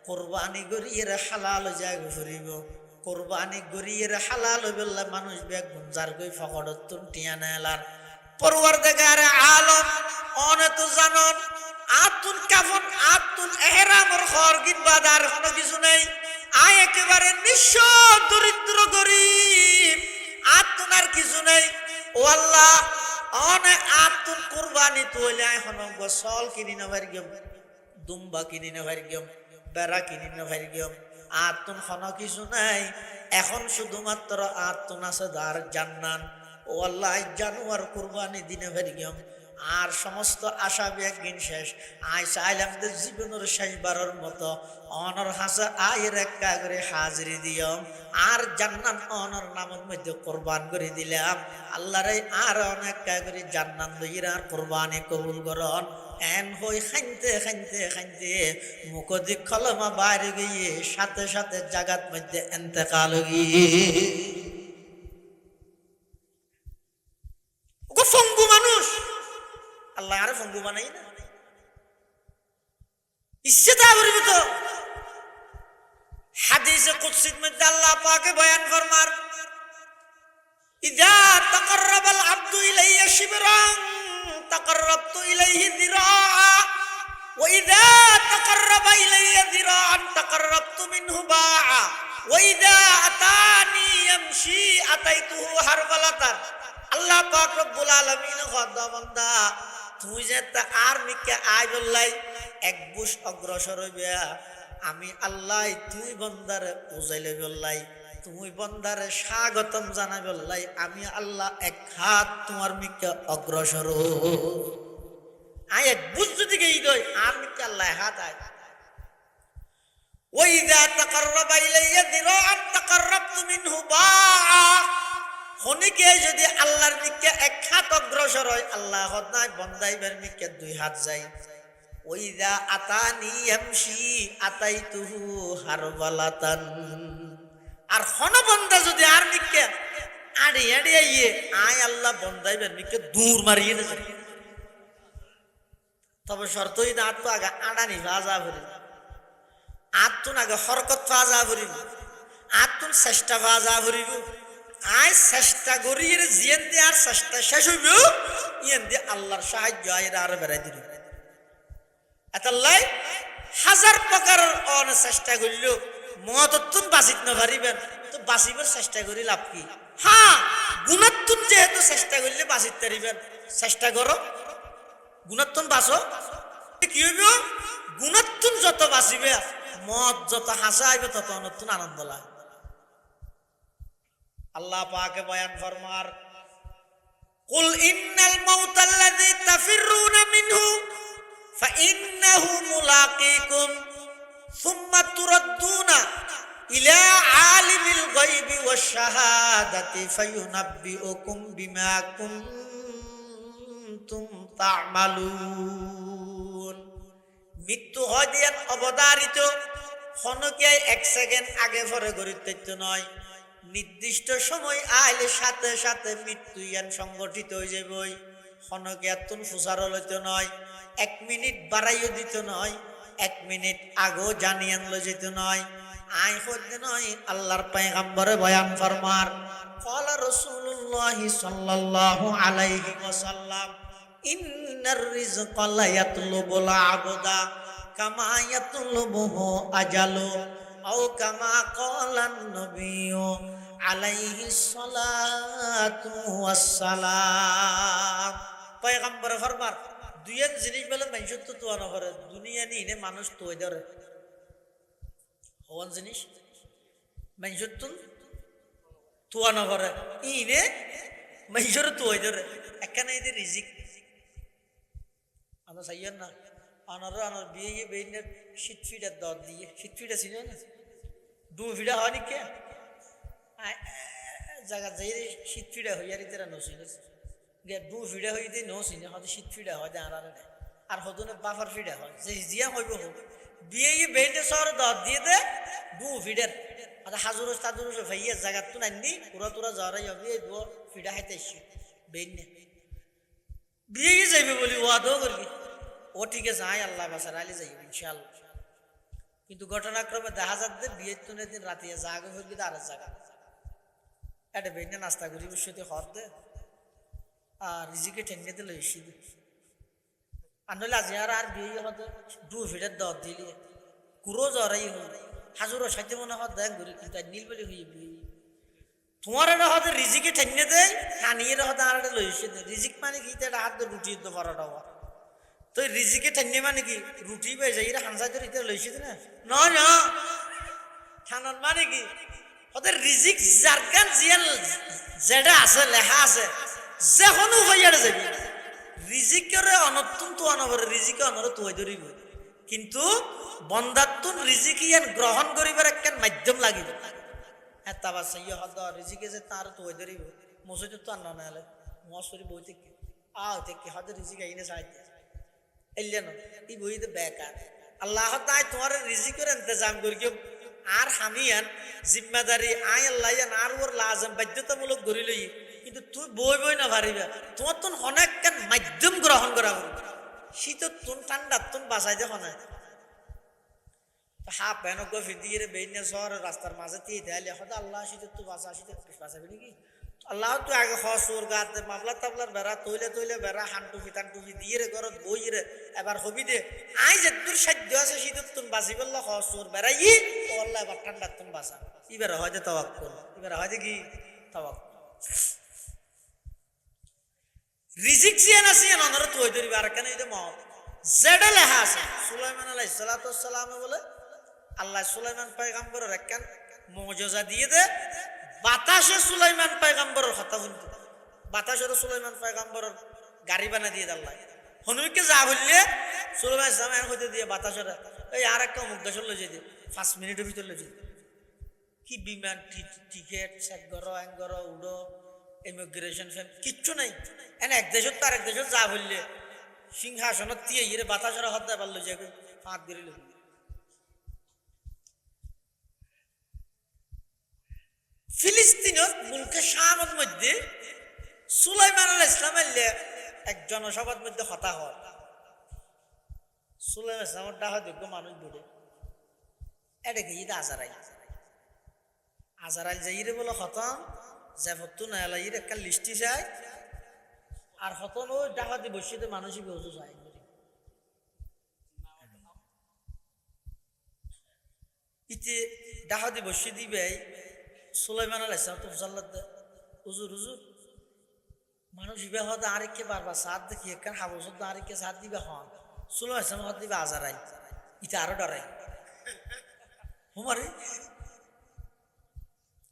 কোরবানি করিয়ে রে হালাল জায়গা ফুরিব কোরবানি করিয়ে রে হালাল বললে মানুষ ব্যাগ গুঞ্জার গই ফকড়তুন টিয়া নেলার পরওয়ার দেখে আরে আলম অনে তো জানন আতুন কাফন আতুন এহরামর খরগিন বাদার কোনো কিছু নেই আয় একেবারে নিঃস্ব দরিদ্র গরিব আতুন আর কিছু নেই ও আল্লাহ অনে আতুন কুরবানি তোলে এখন গোসল কিনি না ভার গেম দুম্বা কিনি না ভার গেম বেড়া কিনি না ভার গেম আতুন কোনো কিছু নাই এখন শুধুমাত্র আতুন আছে দার জান্নান ও আল্লাহ জানুয়ার কুরবানি দিনে ভার গেম আর সমস্ত আশা ব্যাগিন শেষ আয় চাইলাম যে জীবনের শেষবারের মতো অনর হাসা আয়ের একটা করে হাজিরি দিয়ম আর জান্নাত অনর নামের মধ্যে কোরবান করে দিলাম আল্লাহরে আর অনেক করে জান্নাত লইরা আর কোরবানি কবুল করন এন হই খাইতে খাইতে খাইতে মুখদি কলমা বাইরে গিয়ে সাথে সাথে জাগাত মধ্যে ইন্তেকাল গিয়ে ও ফঙ্গু মানুষ আল্লাহ আরে ফঙ্গু বানাই না ইচ্ছে তা করিব তো হাদিসে কুদসির মধ্যে আল্লাহ পাকে বয়ান ফরমার ইযা তাকাররাবাল আবদু ইলাইয়া শিবরান তাকাররাবতু ইলাইহি যিরাআ ওয়া ইযা তাকাররাবা ইলাইয়া যিরাআন তাকাররাবতু মিনহু বাআ ওয়া ইযা আতানি ইয়ামশি আতাইতুহু হারওয়ালাতান আল্লাহ পাক রব্বুল আলামিন খোদা বান্দা তুই যে আর মিকে আই বললাই এক বুশ অগ্রসর হইবে আমি আল্লাহ তুই বন্দারে উজাইলে বললাই তুই বন্দারে স্বাগতম জানাই বললাই আমি আল্লাহ এক হাত তোমার মিকে অগ্রসর আই এক বুশ যদি গই দই আর মিকে আল্লাহ হাত আয় ওয়াইদা তাকাররাবা ইলাইয়া যিরাআন তাকাররাবতু মিনহু বাআ হনিকে যদি আল্লাহর মিকে এক হাত অগ্রসর হয় আল্লাহ হদাই বন্দাইবার মিকে দুই হাত যায় ওইদা আতানি ইয়ামশি আতাইতুহু হারওয়ালাতান আর হন বন্দা যদি আর মিকে আড়ি আড়ি আইয়ে আয় আল্লাহ বন্দাইবার মিকে দূর মারিয়ে না তবে শর্তই দাঁত তো আগে আড়ানি ভাজা ভরি আত্তুন আগে হরকত ভাজা ভরিব আত্তুন চেষ্টা ভাজা ভরিব আয় চেষ্টা করি জিয়ান দিয়ে আর চেষ্টা শেষ হইব ইয়ান দিয়ে আল্লাহর সাহায্য আয়ের আর বেড়াই দিল এতাল্লাই হাজার প্রকারের অন চেষ্টা করল মততুন বাঁচিত না পারিবেন তো বাঁচিবার চেষ্টা করি লাভ কি হ্যাঁ গুণাত্তুন যেহেতু চেষ্টা করলে বাঁচিত পারিবেন চেষ্টা করো গুণাত্তুন বাঁচো কি হইব গুণাত্তুন যত বাঁচিবে মত যত হাসা আইবে তত নতুন আনন্দ লাগে আল্লাহ পাকে বয়ান ফরমার কুল ইন্নাল মাউতাল্লাযী তাফিরুনা মিনহু ফাইন্নাহু মুলাকীকুম সুম্মা তুরাদ্দুনা ইলা আলিমিল গায়বি ওয়াশ শাহাদাতি ফায়ুনাব্বিউকুম বিমা কুনতুম তা'মালুন মৃত্যু হয় দিয়ান অবধারিত হনকে এক সেকেন্ড আগে পরে গরিত নয় নির্দিষ্ট সময় আইলে সাথে সাথে মৃত্যু ইয়ান সংগঠিত হয়ে যাবই হনকে এতন ফুসারো লইতে নয় 1 মিনিট বাড়াইও দিতে নয় 1 মিনিট আগেও জানিয়ান লই যেতে নয় আই হইতে নয় আল্লাহর পয়গম্বরে বয়ান ফরমার ক্বালা রাসূলুল্লাহ সাল্লাল্লাহু আলাইহি ওয়াসাল্লাম ইন্নার রিজকা লা ইয়াতলুবুল আবদা কামা ইয়াতলুবুহু আজালু আও কামা ক্বালান নবিয়্যু আলাইহি সালাতু ওয়াসসালাম। পয়গম্বর ফরমার দুইয়ের জিনিস বলে মানুষ তো তোয়া না করে দুনিয়া নিয়ে মানুষ তোয় ধরে হওয়ান জিনিস মানুষের তো তোয়া না করে ইনে মানুষের তোয় ধরে এখানে এদের রিজিক আমরা চাইয়েন না আনার বিয়ে বেইনের শীত ফিডার দর দিয়ে শীত ফিডা ছিল না দু ফিডা হয়নি কে জায়গা যাই শীত ফিডা হইয়ার তারা নছিল দু ফিডা হয়ে দিয়ে নছিল হয়তো শীত ফিডা হয় আনারে নেয় আর হদনে বাফার ফিডা হয় যে জিয়া হইব হোক বিয়ে বেইনের শহর দর দিয়ে দে দু ফিডার আর হাজুরস তাজুরস ভাইয়া জায়গা তো নাইনি পুরা তুরা যাওয়ারাই হবে দু ফিডা হাইতে বেইনে বিয়ে যাইবে বলি ওয়াদও করবি ও ঠিক আছে আয় আল্লাহ বাসার আলি যাইব ইনশাআল্লাহ কিন্তু ঘটনাক্রমে দেখা যাচ্ছে বিয়ের তুনে দিন রাতে জাগো হইবি আর জায়গা এটা বেইনে নাস্তা করি বসে হর দে আর রিজিকে ঠেঙ্গে দিলে এসে দে আর নইলে আজ আর বিয়ে হতে দু ফিডের দর দিলি কুরো জ্বরাই হল হাজুরো সাইতে মনে হয় দেখ ঘুরে কিন্তু নীল বলে হয়ে বিয়ে তোমার এটা হতে রিজিকে ঠেঙ্গে দেয় কানিয়ে হতে আর এটা লইছে দে রিজিক মানে কি এটা হাত রুটি তো পরোটা হওয়া তো রিজিকে ঠেঙ্গে মানে কি রুটি পেয়ে যায় এটা হানসাই তো এটা লইছে না নয় না খানার মানে কি ওদের রিজিক জারগান জিয়াল যেটা আছে লেখা আছে যে কোনো হইয়ারে যাবি রিজিকেরে অনতুন তো অনবরে রিজিকে অনর তুই ধরিব কিন্তু বন্দাতুন রিজিক ইয়ান গ্রহণ করিবার একখান মাধ্যম লাগিব হ্যাঁ তাবা সেই হদ রিজিকে যে তার তুই ধরিব মসজিদ তো আন্ন না হলে মশরি বই থেকে থেকে হদ রিজিক আইনে সাহায্য এলেন এই বইতে বেকার আল্লাহ তাই তোমার রিজিকের ইন্তজাম করি আর হামিয়ান জিম্মাদারি আয় আল্লাহ আর ওর লাজম বাধ্যতামূলক গড়ি লই কিন্তু তুই বই না পারিবা তোমার তো অনেক মাধ্যম গ্রহণ করা হবে শীতত তুন ঠান্ডার তুন বাঁচাই দেখো না হাফ প্যানক ফিদিয়ে বেইনে শহর রাস্তার মাঝে দিয়ে দেয়ালে হয়তো আল্লাহ শীতের তো বাঁচা শীতের বাঁচাবি নাকি আল্লাহ তুই আগে হসুর গাতে মামলা তাবলার বেড়া তৈলে বেড়া হানটুফি টানটুফি দিয়ে রে ঘরত বই রে এবার হবি দে আই যে তোর সাধ্য আছে শীতের তুন বাঁচি বললো হসুর বেড়াই ও আল্লাহ এবার ঠান্ডার তুন বাঁচা এবার হয় যে তাওয়াক্কুল এবার হয় যে কি তাওয়াক্কুল রিজিক জিয়ান আছে অনর তুই ধরিবে আর কেন এই যে মত যেটা লেখা আছে সুলাইমান আলাইহিস সালাতু ওয়াস সালাম বলে আল্লাহ সুলাইমান পয়গম্বরের একখান মুজিজা দিয়ে দে বাতাসে সুলাইমান পয়গম্বরের কথা শুনতে বাতাসের সুলাইমান পয়গম্বরের গাড়ি বানা দিয়ে আল্লাহ হনুকে যা বললে সুলাইমান ইসলাম হইতে দিয়ে বাতাসের এই আর একটা মুখ দেশের লই যেতে 5 মিনিটের ভিতর লই যেতে কি বিমান টিকেট চেক করো করো উড়ো ইমিগ্রেশন কিচ্ছু নাই এনে এক দেশের তো আরেক দেশের যা বললে সিংহাসনত দিয়ে ইয়ে বাতাসের হাত দেয় পারলো যে হাত গিরিল ফিলিস্তিনত মুলকে শামের মধ্যে সুলাইমান আলাইহিস সালাম এক জনসভার মধ্যে হতা হয় সুলাইমান ইসলামের ডাহা যোগ্য মানুষ বলে এটা কি ঈদ আজারাইল যাইরে বলে হতাম যে ভক্তু না এলাইর একটা লিস্টি যায় আর হতন ওই ডাকাতি বসিতে মানুষই বেউজু যায় ইতে ডাকাতি বসি দিবে সুলাইমান আলাইহিস সালাম তো জাল্লাত হুজুর মানুষ ইবে হতে আরেককে বারবার সাথ দেখি একখান হাবসত আরেককে সাথ দিবে হন সুলাইমান ইসলাম হত দিবে আজারাই ইতে আরো ডরাই হুমারে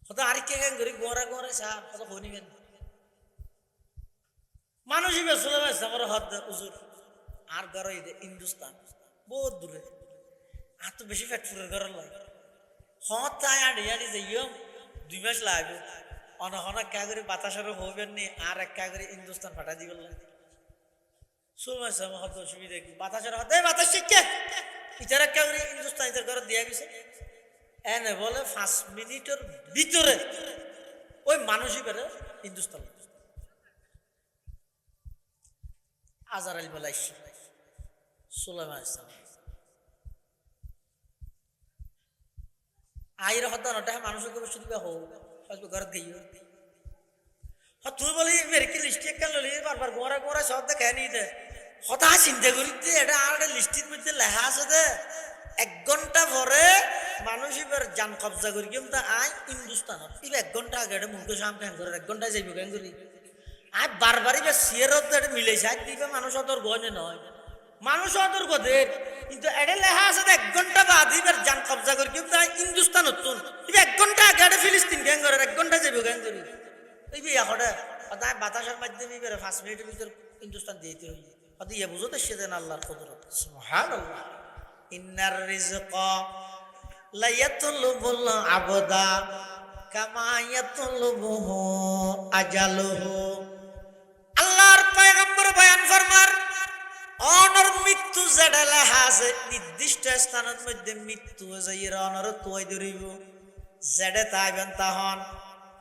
কত আরেককে গান করি গোড়া সাপ কত হনিবেন মানুষ ইবে সুলাইমান ইসলামের হদ হুজুর আর গড় ইদে হিন্দুস্তান বহুত দূরে আর তো বেশি ফ্যাক্টরির ঘর লাগে হত তাই আড়িয়ানি যাইও 2 মাস লাগবে অনহনা কাগরে বাতাসের হবেন নি আর এক কাগরে হিন্দুস্তান ফাটা দিবেন সুলাইমান ইসলাম হত সুবিধা কি বাতাসের হতে বাতাস শিখে ইতার কাগরে হিন্দুস্তান ইতার ঘর দিয়া গেছে এনে বলে 5 মিনিটের ভিতরে ওই মানুষই বেড়ে হিন্দুস্তান আজারাইল বলাইছি সুলাইমান ইসলাম আইর হত্যা নটা মানুষকে বসে দিবা হোক ঘর গিয়ে তুই বলি মেরে কি লিস্টি একটা ললি বারবার গোড়া গোড়া সব দেখে নিয়ে দে হতা চিন্তা করি এটা আর লিস্টির মধ্যে লেখা আছে দে 1 ঘন্টা পরে মানুষ এবার যান কবজা করি কিন্তু আই হিন্দুস্তানত এবার 1 ঘন্টা আগে মুখে সাম কেন করে 1 ঘন্টা যাইব কেন করি আর বারবারই বা সিয়ারত মিলেছে আর দিবে মানুষ অতর গনে নয় মানুষ অতর গদের কিন্তু এটা লেখা আছে 1 ঘন্টা বাদ এবার যান কবজা করি কিন্তু হিন্দুস্তানত তুন এবার 1 ঘন্টা আগে ফিলিস্তিন কেন করে 1 ঘন্টা যাইব কেন করি এই বিয়া হঠাৎ হঠাৎ বাতাসের মাধ্যমে এবার 5 মিনিটের ভিতর হিন্দুস্তান দিতে হই হয়তো ইয়ে বুঝো তো সেদিন আল্লাহর কুদরত সুবহানাল্লাহ ইন্নার রিজকা লা ইয়াতলুবুল আবদা কামা ইয়াতলুবুহু আজালুহু আল্লাহর পয়গম্বর বয়ান ফরমার অনর মৃত্যু যেটা লেখা আছে নির্দিষ্ট স্থানের মধ্যে মৃত্যু যাইরা অনর তুই ধরিব যেটা তাইবেন তাহন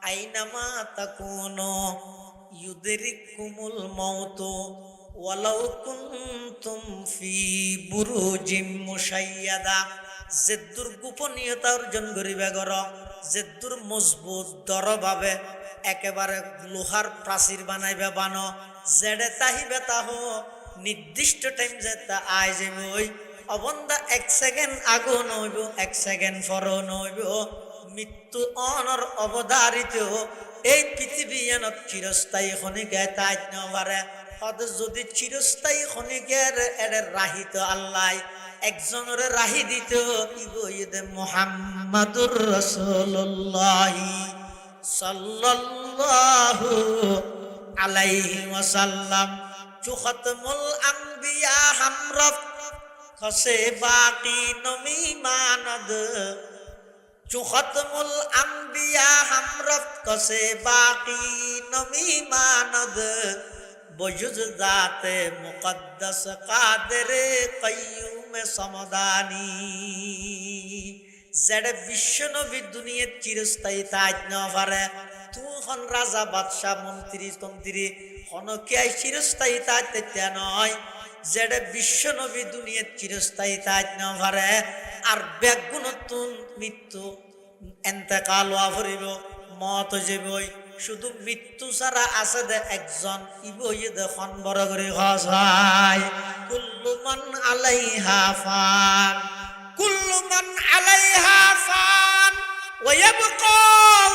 আইনামা তাকুনু ইউদরিকুমুল মাউতু ওয়ালাউ কুনতুম ফি বুরুজিম মুশাইয়াদা যেদুর গোপনীয়তা অর্জন করিবে গর যেদুর মজবুত দরভাবে একেবারে লোহার প্রাচীর বানাইবে বানো যেডে তাহিবে তাহ নির্দিষ্ট টাইম যেটা আই যাবই অবন্দা 1 সেকেন্ড আগো নইব 1 সেকেন্ড পরও নইব মৃত্যু অনর অবধারিত এই পৃথিবী এন চিরস্থায়ী খনিকে তাই নবারে হদ যদি চিরস্থায়ী খনিকের এর রাহিত আল্লাহ একজনের রাহি দিত ইবইদে মুহাম্মাদুর রাসূলুল্লাহ সাল্লাল্লাহু আলাইহি ওয়াসাল্লাম চু খতমুল আম্বিয়া হামরফ খসে বাকি নমি মানদ চু খতমুল আম্বিয়া হামরফ খসে বাকি নমি মানদ বজুজ জাতে মুকদ্দাস কাদের কাইয়ুম সমদানি যেটা বিশ্ব নবী দুনিয়ার চিরস্থায়ী তাজ না পারে তুই হন রাজা বাদশাহ মন্ত্রী তন্ত্রী হনকে চিরস্থায়ী তাজ তেতে নয় যেটা বিশ্ব নবী দুনিয়ার চিরস্থায়ী তাজ না পারে আর ব্যাগুণতুন মৃত্যু এন্তেকাল হওয়া ভরিব মত যাবই শুধু মৃত্যু ছাড়া আছে দে একজন ইবই দেখুন বড় করে হসাই কুল্লু মান আলাইহা ফান কুল্লু মান আলাইহা ফান ওয়া ইয়াবকা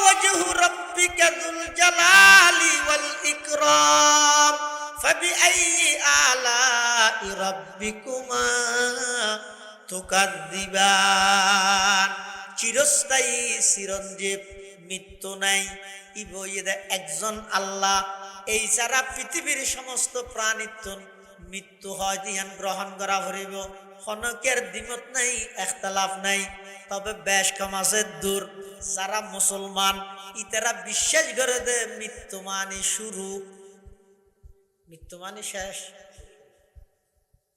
ওয়াজহু রাব্বিকা যুল জালালি ওয়াল ইকরাম ফাবিআইয়ি আলাই রাব্বিকুমা তুকাদ্দিবান চিরস্থায়ী চিরঞ্জীব মৃত্যু নাই ইবইদে একজন আল্লাহ এই ছাড়া পৃথিবীর সমস্ত প্রাণীত্ব মৃত্যু হয় দিহান গ্রহণ করা ভরিব হনকের দ্বিমত নাই এখতালাফ নাই তবে বেশ কম আছে দূর যারা মুসলমান ইতারা বিশ্বাস করে দে মৃত্যু মানে শুরু মৃত্যু মানে শেষ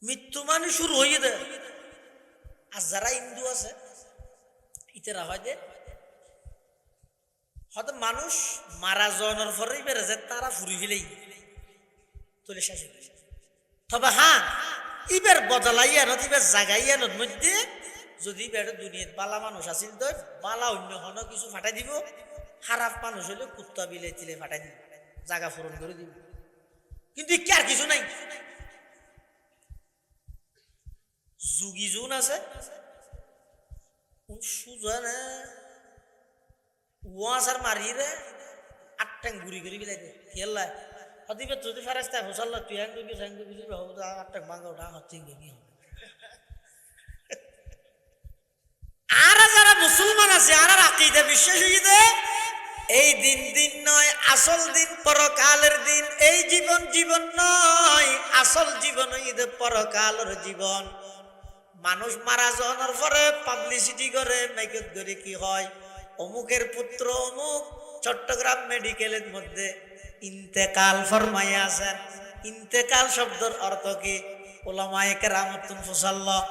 মৃত্যু মানে শুরু হয়ে দে আর যারা হিন্দু আছে ইতারা হয় দে হয়তো মানুষ মারা যাওয়ার পরেই বেড়েছে তারা ফুরি ফেলেই তুলে শেষ হয়ে গেছে তবে হ্যাঁ ইবের বদলাইয়া নত ইবের জাগাইয়া নত মধ্যে যদি বেড়ে দুনিয়ার বালা মানুষ আছিল তো বালা অন্য হন কিছু ফাটাই দিব খারাপ মানুষ হলে কুত্তা বিলে তিলে ফাটাই দিব জাগা পূরণ করে দিব কিন্তু কি আর কিছু নাই যুগি জুন আছে সুজানে ওয়াসার মারি রে 8 টাং ঘুরি ঘুরি বিলাই দে খেলা হদিবে যদি ফারাস্তা হোসাল্লা তুই হ্যাং করবি হ্যাং করবি হবো 8 টাং ভাঙা ওঠা হচ্ছে কি হবে আর যারা মুসলমান আছে আর আকীদা বিশ্বাস হইছে এই দিন দিন নয় আসল দিন পরকালের দিন এই জীবন জীবন নয় আসল জীবন হইছে পরকালের জীবন মানুষ মারা যাওয়ার পরে পাবলিসিটি করে মেকআপ করে কি হয় অমুকের পুত্র অমুক চট্টগ্রাম মেডিকেলের মধ্যে ইন্তেকাল ফরমাইয়া আছেন ইন্তেকাল শব্দের অর্থ কি উলামায়ে কেরামতুন ফুসাল্লাহ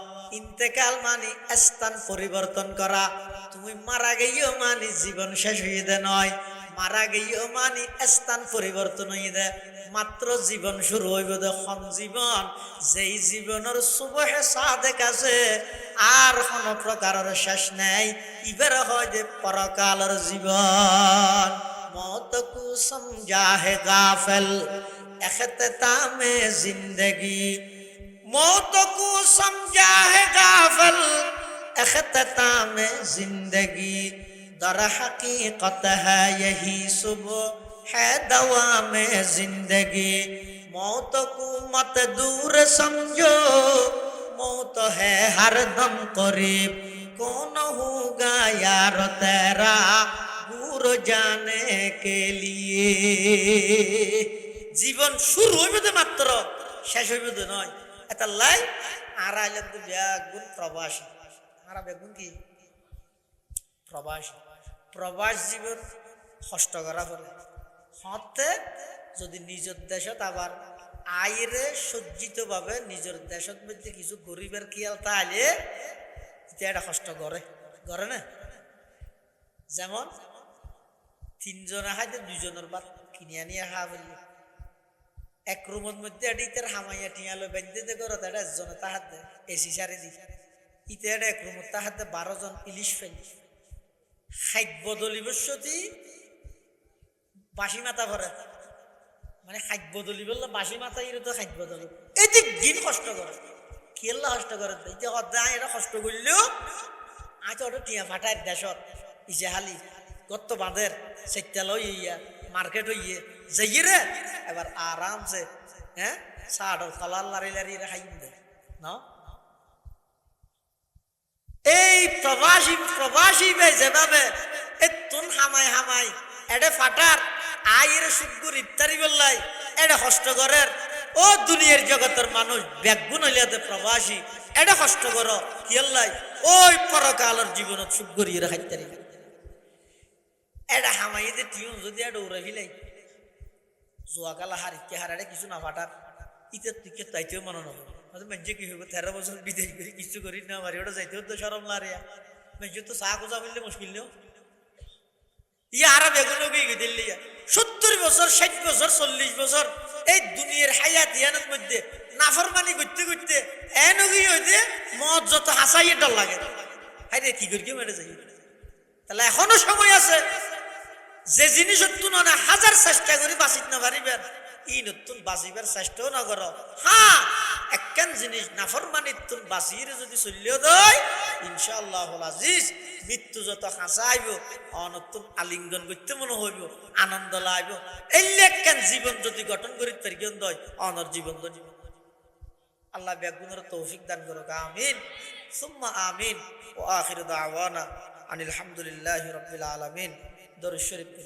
ইন্তেকাল মানে স্থান পরিবর্তন করা তুমি মারা গেইও মানে জীবন শেষ হয়ে দে নয় মারা গিয়েও মানে স্থান পরিবর্তন হয়ে দেয়, মাত্র জীবন শুরু হইব দেখুন জীবন, যেই জীবনের সুবহে সাদেক আছে আর কোনো প্রকারের শেষ নেই, ইবের হয় যে পরকালের জীবন। মौत को समझा है गाफिल इख्तिताम जिंदगी, मौत को समझा है गाफिल इख्तिताम जिंदगी, दर हकीकत है यही सुबह है दवाम जिंदगी, मौत को मत दूर समझो मौत है हर दम करीब, कौन होगा यार तेरा दूर जाने के लिए। জীবন শুরু হইবে তো মাত্র, শেষ হইবে তো নয়। এটা লাই আর আইলেন তো বেগুন প্রবাসী, আর বেগুন কি প্রবাসী, প্রবাস জীবন কষ্ট করা পড়ে হতে যদি নিজের দেশত আবার আইরে সজ্জিত ভাবে নিজের দেশত মধ্যে কিছু গরিবের খেয়াল তাহলে এটা কষ্ট করে করে না। যেমন তিনজনে খাইতে দুইজনের ভাত কিনে আনিয়ে খাওয়া ফেললে, এক রুমের মধ্যে এটার হামাইয়া টিয়ালো বেঁধে করো এটা একজনে তাহার দে এসি সারি দি ইতে এটা এক রুমের তাহার দে 12 জন ইলিশ ফেলি খাইত বদলি বসতি বাসি মাথা ভরে, মানে খাইত বদলি বললে বাসি মাথা ইরে তো খাইত বদলি এটি দিন কষ্ট করে কেল্লা কষ্ট করে ইতে অধ্যায় এটা কষ্ট করলেও আজ ওটা টিয়া ফাটায় দেশত ইসে হালি গত্ত বাঁধের সেটাল ইয়া মার্কেট হইয়ে যাইয়ে রে এবার আরামসে হ্যাঁ সাড় কলার লারি লারি খাই দে না। এই প্রবাসী প্রবাসী বে যেভাবে এতুন হামাই হামাই এডে ফাটার আইয়ের সুগুর ইত্যাদি বললাই এটা কষ্ট করের ও দুনিয়ার জগতের মানুষ ব্যাগুন হইলে প্রবাসী এটা কষ্ট করো কি আল্লাই ওই পরকালের জীবনত সুগুর ইয়ে খাইতে এটা হামাইতে টিউন যদি এটা উড়ে ফিলাই জোয়াকালা হারিকে হারারে কিছু না ফাটার ইতে তুই তাইতেও মনে নয় মেজে কি হইব 13 বছর বিদেশ করি কিছু করি না পারি ওটা যাইতেও তো সরম লারিয়া মেজে তো চা খোঁজা বললে মুশকিল নেও ইয়া আরো বেগুনো গিয়ে দিল্লি 70 বছর 60 বছর 40 বছর এই দুনিয়ার হায়াত ইয়ানের মধ্যে নাফরমানি করতে করতে এনগি হইতে মদ যত হাসাই ডর লাগে হাইরে কি করি মেরে যাই। তাহলে এখনো সময় আছে, যে জিনিস না হাজার চেষ্টা করি বাঁচিত না পারিবেন ই নতুন বাঁচিবার চেষ্টাও না করো। হ্যাঁ একখান জিনিস নাফরমানির তুন বাঁচিয়ে যদি চলিও দেয় ইনশাআল্লাহ আজিজ মৃত্যু যত হাসা আইব অনতুন আলিঙ্গন করতে মনে হইব আনন্দ লাইব এই একখান জীবন যদি গঠন করি তরিকেন দয় অনর জীবন তো জীবন। আল্লাহ বেগুনের তৌফিক দান করো আমিন সুম্মা আমিন। ও আখির দাওয়ানা আনিল হামদুলিল্লাহি রাব্বিল আলামিন। দরুদ শরীফ।